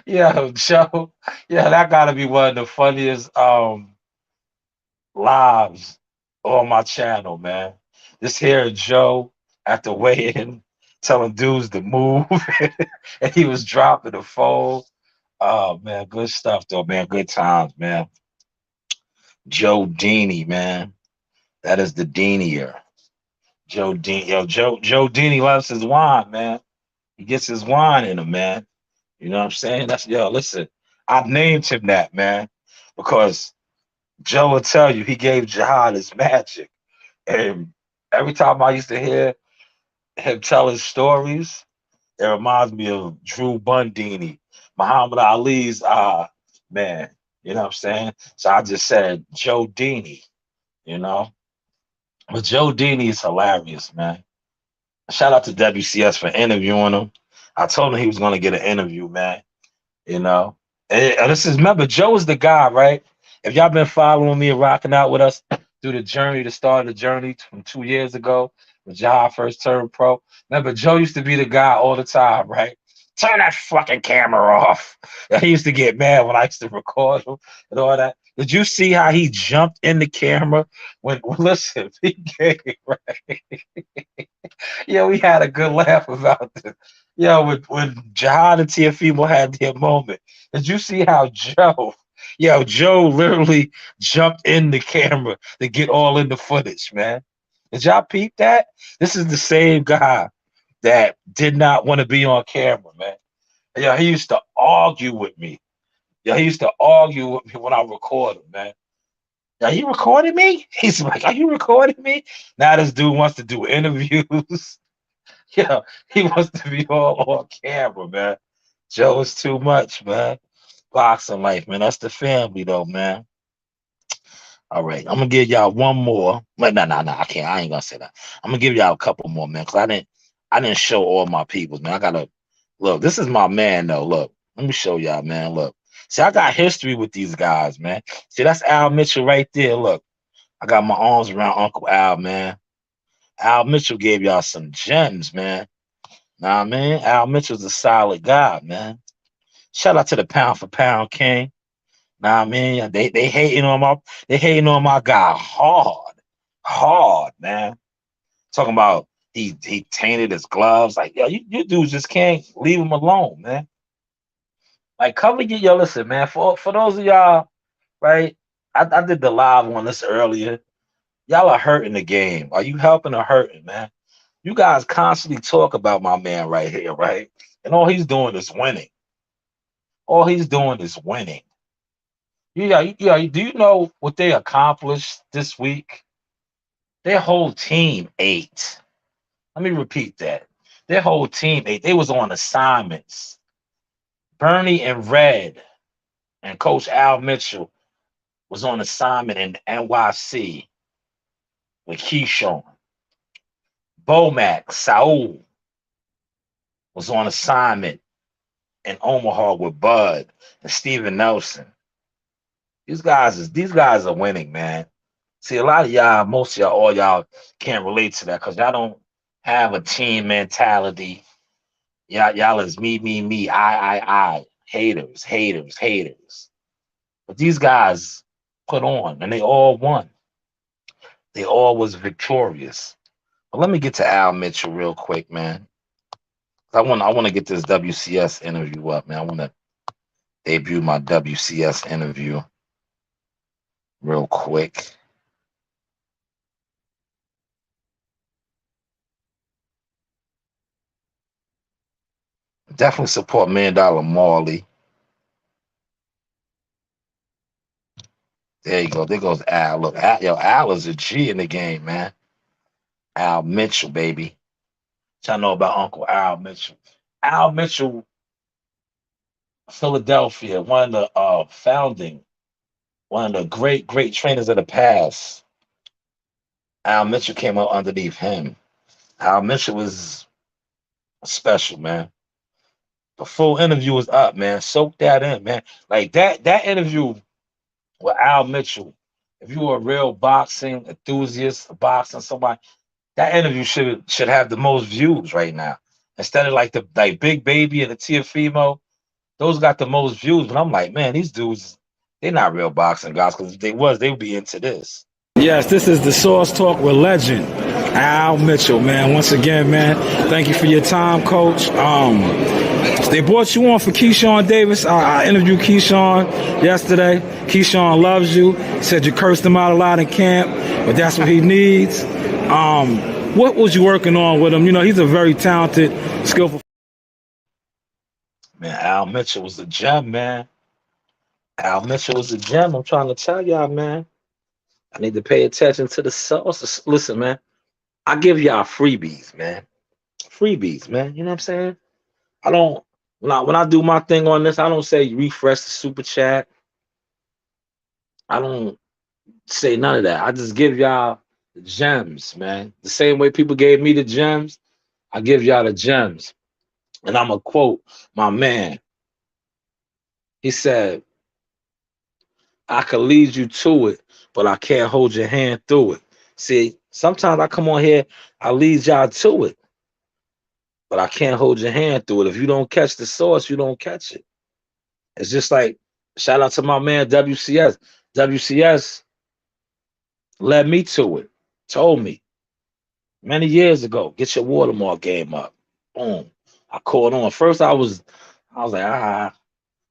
Yo, Joe, yeah, that gotta be one of the funniest lives on my channel, man. Just hearing Joe at the weigh-in telling dudes to move, and he was dropping the phone. Oh man, good stuff though, man. Good times, man. Joe Dini, man. That is the Dinier. Joe Dini loves his wine, man. He gets his wine in him, man. You know what I'm saying? Listen, I named him that, man, because Joe will tell you he gave Jihad his magic. And every time I used to hear him tell his stories, it reminds me of Drew Bundini, Muhammad Ali's man. You know what I'm saying? So I just said Joe Dini, you know. But Joe Dini is hilarious, man. Shout out to WCS for interviewing him. I told him he was gonna get an interview, man. You know. And this is remember, Joe is the guy, right? If y'all been following me and rocking out with us through the journey, the start of the journey from 2 years ago, when Jihad first turned pro. Remember, Joe used to be the guy all the time, right? turn that fucking camera off. And he used to get mad when I used to record him and all that. Did you see how he jumped in the camera when listen, he gave right? Yeah, we had a good laugh about this. Yo, when Jihad and Tiafimo had their moment, did you see how Joe literally jumped in the camera to get all in the footage, man? Did y'all peep that? This is the same guy that did not want to be on camera, man. Yeah, he used to argue with me. Yeah, he used to argue with me when I recorded, man. Are you recording me? He's like, are you recording me? Now this dude wants to do interviews. Yeah, he wants to be all on camera, man. Joe is too much, man. Boxing life, man. That's the family, though, man. All right, I'm gonna give y'all one more. Wait, no, I can't. I ain't gonna say that. I'm gonna give y'all a couple more, man, because I didn't show all my peoples, man. I gotta look. This is my man, though. Look, let me show y'all, man. Look, see, I got history with these guys, man. See, that's Al Mitchell right there. Look, I got my arms around Uncle Al, man. Al Mitchell gave y'all some gems, man. Nah, man, Al Mitchell's a solid guy, man. Shout out to the pound for pound king. Nah, man, they hating on my guy hard, man. Talking about he tainted his gloves. Like, yo, you dudes just can't leave him alone, man. Like, cover your yo, listen, man. For those of y'all, right? I did the live on this earlier. Y'all are hurting the game. Are you helping or hurting, man? You guys constantly talk about my man right here, right? And all he's doing is winning. All he's doing is winning. Yeah. Do you know what they accomplished this week? Their whole team ate. Let me repeat that. Their whole team ate. They was on assignments. Bernie and Red and Coach Al Mitchell was on assignment in NYC with Keyshawn. Bomac, Saul was on assignment in Omaha with Bud and Steven Nelson. These guys are winning, man. See, a lot of y'all, most of y'all, all y'all can't relate to that because y'all don't have a team mentality. Y'all is me, I. Haters. But these guys put on and they all won. They all was victorious. But let me get to Al Mitchell real quick, man. I want to get this WCS interview up, man. I want to debut my WCS interview real quick. Definitely support $1 Million Marley. There you go. There goes Al. Look, Al is a G in the game, man. Al Mitchell, baby. Y'all know about Uncle Al Mitchell. Al Mitchell, Philadelphia, one of the one of the great trainers of the past. Al Mitchell came up underneath him. Al Mitchell was special, man. The full interview is up, man. Soak that in, man. Like that interview with Al Mitchell. If you were a real boxing enthusiast, somebody, that interview should have the most views right now. Instead of like Big Baby and the Tiafimo, those got the most views. But I'm like, man, these dudes, they're not real boxing guys because if they was, they would be into this. Yes, this is the Source Talk with legend, Al Mitchell, man. Once again, man, thank you for your time, Coach. They brought you on for Keyshawn Davis. I interviewed Keyshawn yesterday. Keyshawn loves you. Said you cursed him out a lot in camp, but that's what he needs. What was you working on with him? You know, he's a very talented, skillful. Man, Al Mitchell was a gem, man. Al Mitchell was a gem. I'm trying to tell y'all, man. I need to pay attention to the sauce. Listen, man, I give y'all freebies, man. Freebies, man. You know what I'm saying? I don't when I do my thing on this, I don't say refresh the super chat. I don't say none of that. I just give y'all the gems, man. The same way people gave me the gems, I give y'all the gems. And I'm gonna quote my man. He said, I could lead you to it, but I can't hold your hand through it. See, sometimes I come on here, I lead y'all to it. but I can't hold your hand through it. If you don't catch the sauce, you don't catch it. It's just like shout out to my man WCS. WCS led me to it. Told me many years ago, get your watermark game up. Boom. I caught on. First I was like,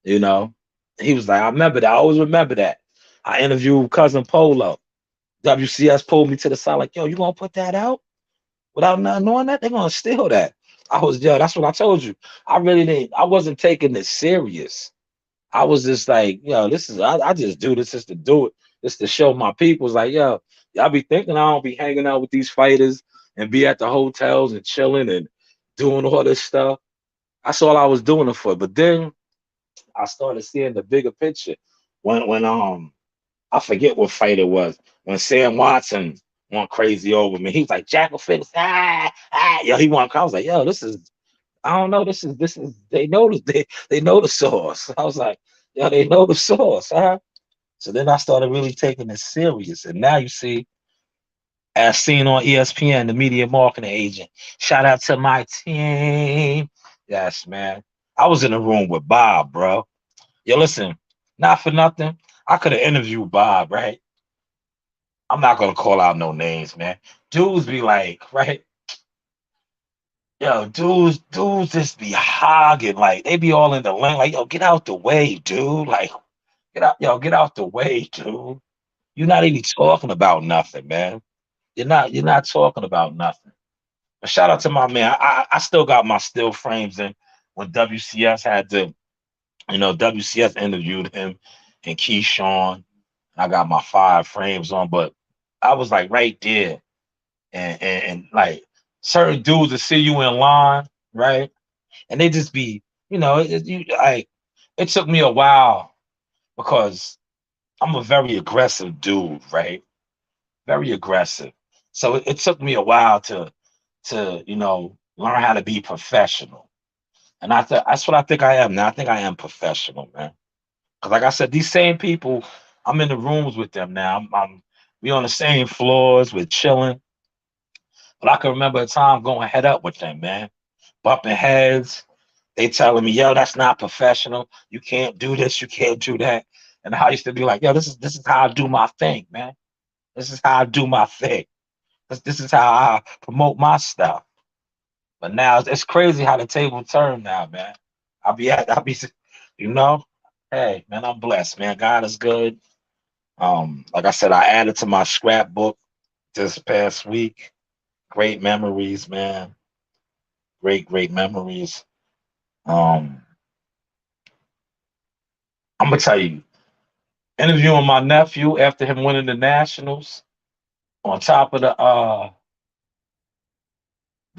you know. He was like, I remember that. I always remember that. I interviewed cousin Polo. WCS pulled me to the side, like, yo, you gonna put that out without not knowing that? They're gonna steal that. That's what I told you. I wasn't taking this serious. I was just like, yo, I just do this just to do it. Just to show my people. It's like, yo, y'all be thinking I don't be hanging out with these fighters and be at the hotels and chilling and doing all this stuff. That's all I was doing it for. But then I started seeing the bigger picture. When I forget what fight it was, when Sam Watson went crazy over me. He was like, Jackal Fitness, yo, he went. I was like, yo, this is I don't know. This is they know the source. I was like, yo, they know the source, huh? So then I started really taking it serious. And now you see, as seen on ESPN, the media marketing agent. Shout out to my team. Yes, man. I was in the room with Bob, bro. Yo, listen, not for nothing. I could have interviewed Bob, right? I'm not gonna call out no names, man. Dudes be like, right? Yo, dudes just be hogging, like they be all in the lane, like, yo, get out the way, dude. Like, get out the way, dude. You're not even talking about nothing, man. You're not talking about nothing. But shout out to my man. I still got my still frames in when WCS had to, WCS interviewed him and Keyshawn. I got my 5 frames on, but I was like right there, and like certain dudes that see you in line, right? And they just be, it took me a while because I'm a very aggressive dude, right? Very aggressive. So it took me a while to learn how to be professional. And that's what I think I am now. I think I am professional, man. Because like I said, these same people, I'm in the rooms with them now. We on the same floors, we're chilling. But I can remember a time going head up with them, man, bumping heads. They telling me, yo, that's not professional. You can't do this, you can't do that. And I used to be like, yo, this is how I do my thing, man. This is how I do my thing. This is how I promote my stuff. But now it's crazy how the table turned now, man. I'll be, you know, hey, man, I'm blessed, man. God is good. Like I said, I added to my scrapbook this past week. Great memories, man. Great memories. Um, I'm gonna tell you, interviewing my nephew after him winning the nationals on top of the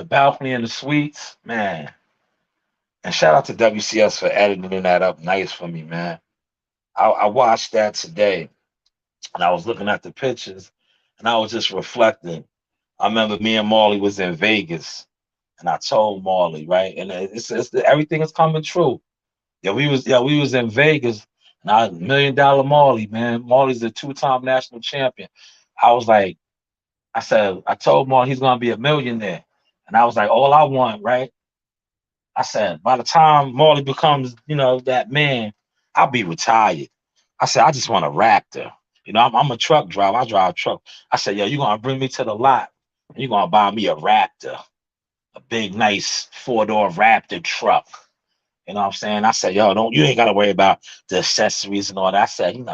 balcony in the suites, man. And shout out to WCS for editing that up nice for me, man. I watched that today and I was looking at the pictures and I was just reflecting. I remember me and Marley was in Vegas and I told Marley, right? And it's everything is coming true. Yeah, we was in Vegas and I $1 million Marley, man. Marley's the 2-time national champion. I was like, I told Marley he's gonna be a millionaire. And I was like, all I want, right? I said, by the time Marley becomes, that man, I'll be retired. I said, I just want a Raptor. I'm a truck driver. I drive a truck. I said, yo, you're gonna bring me to the lot and you're gonna buy me a Raptor, a big, nice 4-door Raptor truck. You know what I'm saying? I said, yo, you ain't gotta worry about the accessories and all that. I said,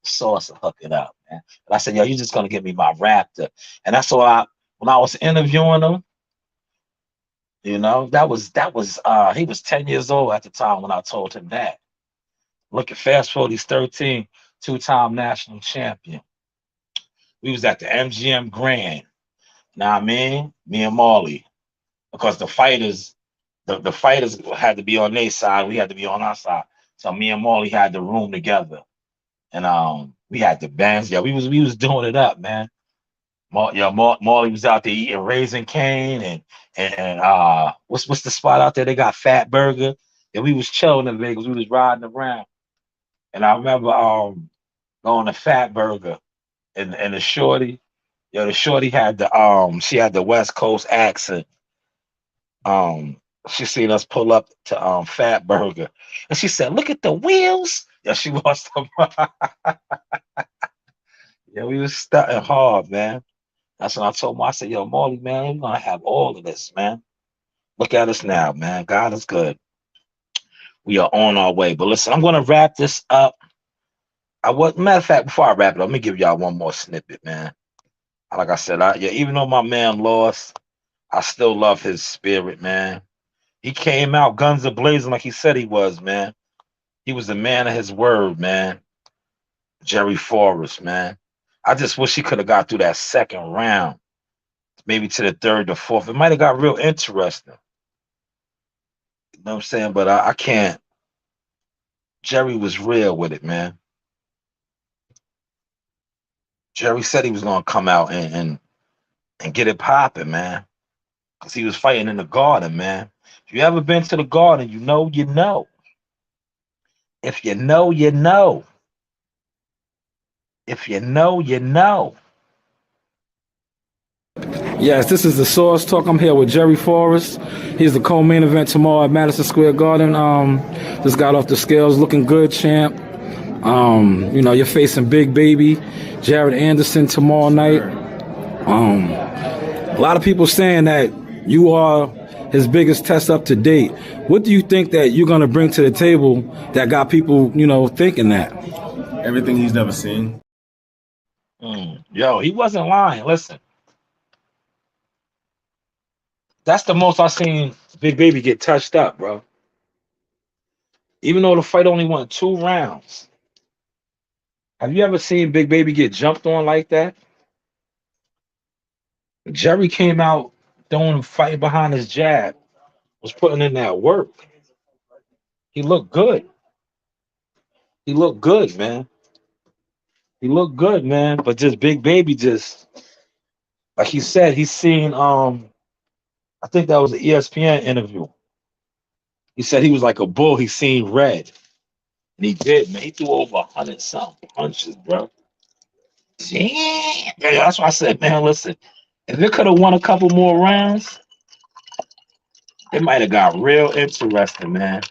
Source will hook it up, man. But I said, yo, you're just gonna give me my Raptor. And that's all when I was interviewing him, that was he was 10 years old at the time when I told him that. Look at fast forward, he's 13, 2-time national champion. We was at the MGM Grand. Now I mean, me and Marley, because the fighters had to be on their side, we had to be on our side. So me and Marley had the room together. And we had the bands. Yeah, we was doing it up, man. Marley was out there eating Raisin Cane and what's the spot out there? They got Fat Burger. And we was chilling in Vegas. We was riding around. And I remember going to Fat Burger and the shorty had she had the West Coast accent. She seen us pull up to Fat Burger, and she said, "Look at the wheels." Yeah, she lost her mind. Yeah, we was stunting hard, man. That's when I told him. I said, "Yo, Marley, man, we're gonna have all of this, man. Look at us now, man. God is good. We are on our way." But listen, I'm gonna wrap this up. Matter of fact, before I wrap it up, let me give y'all one more snippet, man. Like I said, yeah, even though my man lost, I still love his spirit, man. He came out guns a blazing like he said he was, man. He was a man of his word, man. Jerry Forrest, man. I just wish he could have got through that second round, maybe to the third or fourth. It might have got real interesting. You know what I'm saying? But I can't. Jerry was real with it, man. Jerry said he was gonna come out and get it popping, man. Cause he was fighting in the garden, man. If you ever been to the garden, you know you know. If you know, you know. If you know, you know. Yes, this is the Source Talk. I'm here with Jerry Forrest. He's the co-main event tomorrow at Madison Square Garden. Just got off the scales, looking good, champ. You're facing Big Baby, Jared Anderson tomorrow night. A lot of people saying that you are his biggest test up to date. What do you think that you're going to bring to the table that got people, thinking that? Everything he's never seen. Yo, he wasn't lying. Listen, that's the most I seen Big Baby get touched up, bro. Even though the fight only went 2 rounds. Have you ever seen Big Baby get jumped on like that? Jerry came out throwing fight behind his jab, was putting in that work. He looked good. He looked good, man. He looked good, man. But just Big Baby just like he said, he's seen I think that was an ESPN interview. He said he was like a bull, he seen red. And he did, man. He threw over 100 something punches, bro. Yeah, that's why I said, man, listen, if it could have won a couple more rounds, it might have got real interesting, man.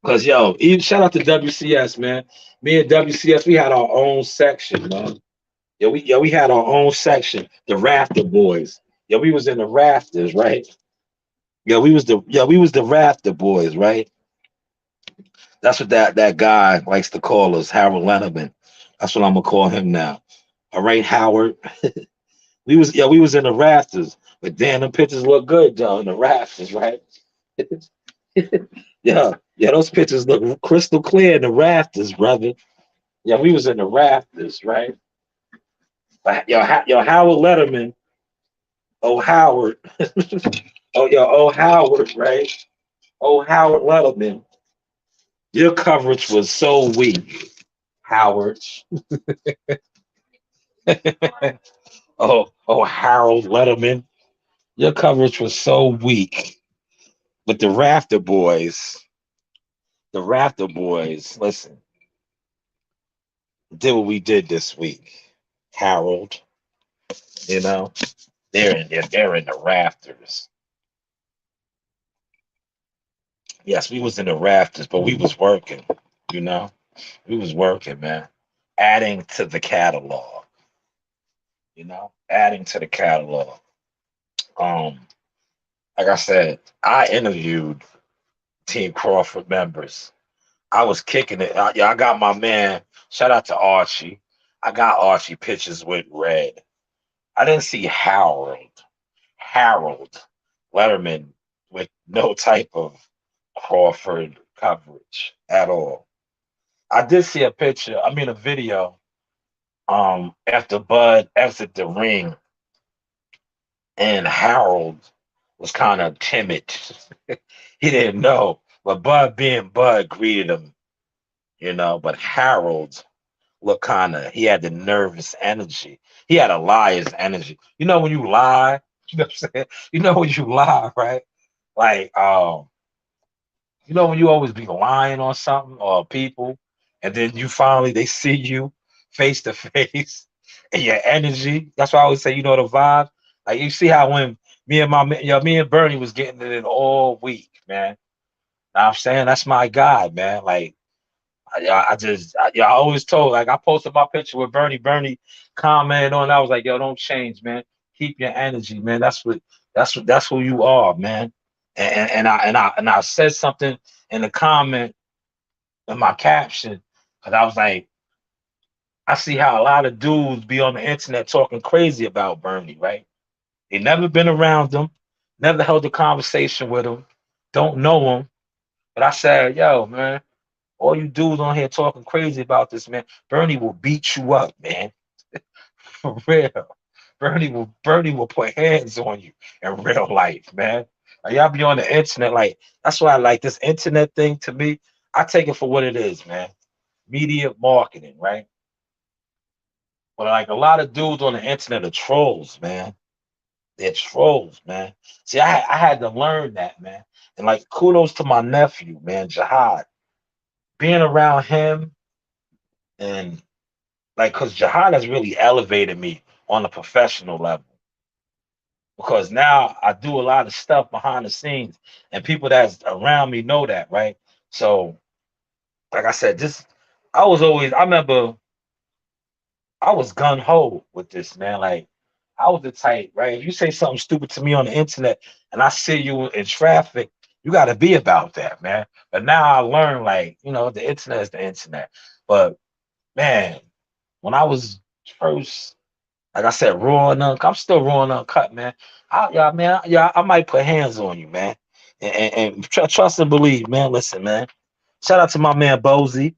Cause yo, even shout out to WCS, man. Me and WCS, we had our own section, man. We had our own section, the Rafter Boys. Yeah, we was in the rafters, right? We was the Rafter Boys, right? That's what that guy likes to call us, Harold Lennerman. That's what I'm gonna call him now. All right, Howard. We was in the rafters, but damn, the pictures look good, though, in the rafters, right? Yeah, those pictures look crystal clear in the rafters, brother. Yeah, we was in the rafters, right? But yo, Howard Letterman, oh Howard, oh Howard, right? Oh Howard Letterman, your coverage was so weak, Howard. Oh Harold Letterman, your coverage was so weak. But the Rafter Boys, listen, did what we did this week. Harold, you know, they're in the rafters. Yes, we was in the rafters, but we was working, you know. We was working, man. Adding to the catalog, adding to the catalog. Um, like I said, I interviewed Team Crawford members. I was kicking it. I got my man. Shout out to Archie. I got Archie pictures with Red. I didn't see Harold Letterman with no type of Crawford coverage at all. I did see a picture, I mean a video, after Bud exited the ring and Harold was kind of timid. He didn't know. But Bud being Bud greeted him, but Harold looked he had the nervous energy. He had a liar's energy. You know when you lie, you know what I'm saying? You know when you lie, right? Like when you always be lying on something or people, and then you finally they see you face to face and your energy. That's why I always say, the vibe. Like you see how when Me and Bernie was getting it in all week, man. Know what I'm saying that's my guy, man. Like I always told, like I posted my picture with Bernie. Bernie commented on. I was like, yo, don't change, man. Keep your energy, man. That's who you are, man. And I said something in the comment in my caption because I was like, I see how a lot of dudes be on the internet talking crazy about Bernie, right? They never been around him, never held a conversation with him, don't know him. But I said, yo, man, all you dudes on here talking crazy about this, man, Bernie will beat you up, man. For real. Bernie will put hands on you in real life, man. Like, y'all be on the internet, like that's why I like this internet thing to me. I take it for what it is, man. Media marketing, right? But like a lot of dudes on the internet are trolls, man. They're trolls, man. See, I had to learn that, man. And like kudos to my nephew, man, Jihad. Being around him and like because Jihad has really elevated me on a professional level. Because now I do a lot of stuff behind the scenes and people that's around me know that, right? So, like I said, this I remember I was gun ho with this, man. Like I was the type, right? If you say something stupid to me on the internet and I see you in traffic, you got to be about that, man. But now I learn, like, the internet is the internet. But man, when I was first, like I said, raw and uncut, I'm still raw and uncut, man. I might put hands on you, man. And trust and believe, man. Listen, man. Shout out to my man Bozy.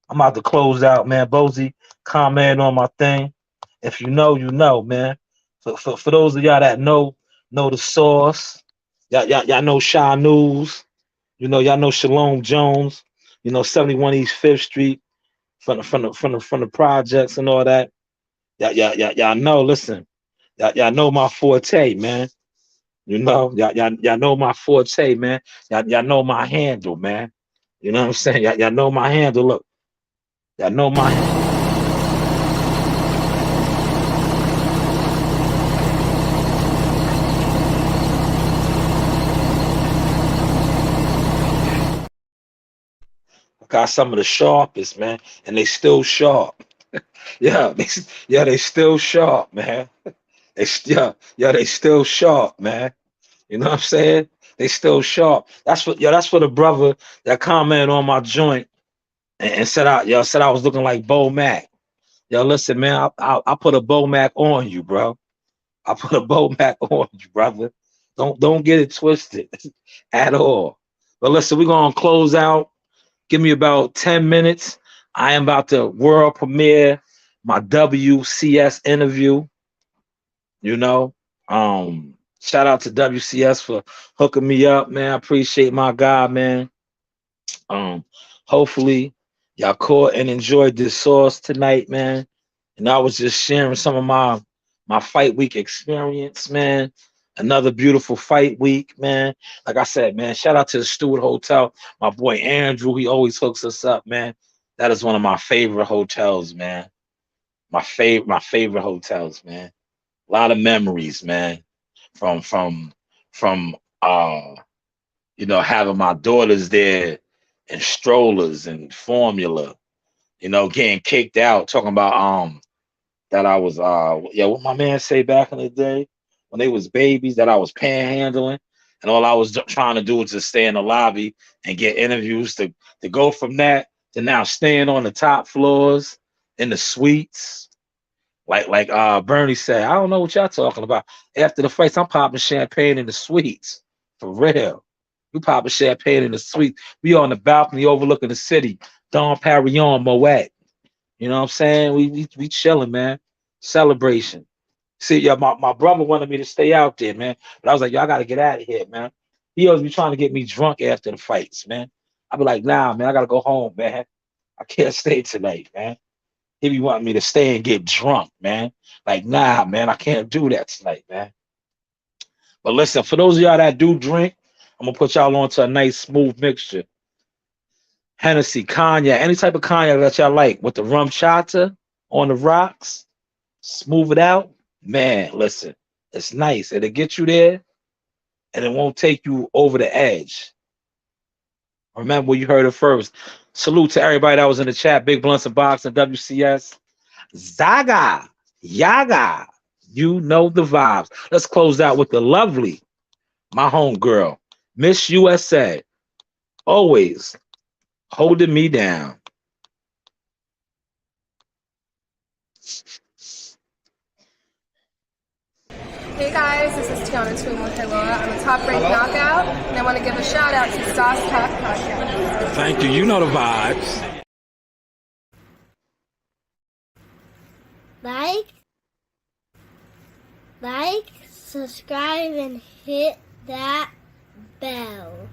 I'm about to close out, man. Bozy, comment on my thing. If you know, you know, man. For those of y'all that know the sauce. Y'all know Shy News. Y'all know Shalom Jones. 71 East Fifth Street from the projects and all that. Y'all know. Listen, y'all know my forte, man. Y'all know my forte, man. Y'all know my handle, man. You know what I'm saying? Y'all know my handle. Look, y'all know my. Got some of the sharpest, man, and they still sharp. Yeah, they still sharp, man. They still sharp, man. You know what I'm saying? They still sharp. That's for the brother that commented on my joint and said I was looking like Bo Mac. Yo, listen, man, I put a Bo Mac on you, bro. I put a Bo Mac on you, brother. Don't get it twisted at all. But listen, we're gonna close out. Give me about 10 minutes. I am about to world premiere my WCS interview. You know, shout out to WCS for hooking me up, man. I appreciate my guy, man. Um, Hopefully y'all caught and enjoyed this sauce tonight, man. And I was just sharing some of my fight week experience, man. Another beautiful fight week, man. Like I said, man, shout out to the Stewart Hotel. My boy Andrew, he always hooks us up, man. That is one of my favorite hotels, man. My favorite hotels, man. A lot of memories, man. From having my daughters there and strollers and formula, getting kicked out, talking about that I was what my man say back in the day when they was babies that I was panhandling and all I was trying to do was just stay in the lobby and get interviews to go from that to now staying on the top floors in the suites. Like Bernie said, I don't know what y'all talking about. After the fights, I'm popping champagne in the suites. For real. We popping champagne in the suite. We on the balcony overlooking the city. Don Perignon, Moet. You know what I'm saying? We chilling, man. Celebration. See, yeah, my brother wanted me to stay out there, man. But I was like, yo, I gotta get out of here, man. He always be trying to get me drunk after the fights, man. I be like, nah, man, I gotta go home, man. I can't stay tonight, man. He be wanting me to stay and get drunk, man. Like, nah, man, I can't do that tonight, man. But listen, for those of y'all that do drink, I'm gonna put y'all on to a nice smooth mixture. Hennessy, cognac, any type of cognac that y'all like with the rum chata on the rocks, smooth it out. Man, listen, it's nice. It'll get you there. and it won't take you over the edge. Remember, you heard it first. Salute to everybody that was in the chat. Big Blunts and Box and WCS. Zagga, Yagga. You know the vibes. Let's close out with the lovely, my homegirl, Miss USA. Always holding me down. Hey guys, this is Tiana Tuimonteloa. I'm a top-ranked knockout, and I want to give a shout-out to Sauce Talk Podcast. Thank you. You know the vibes. Like, subscribe, and hit that bell.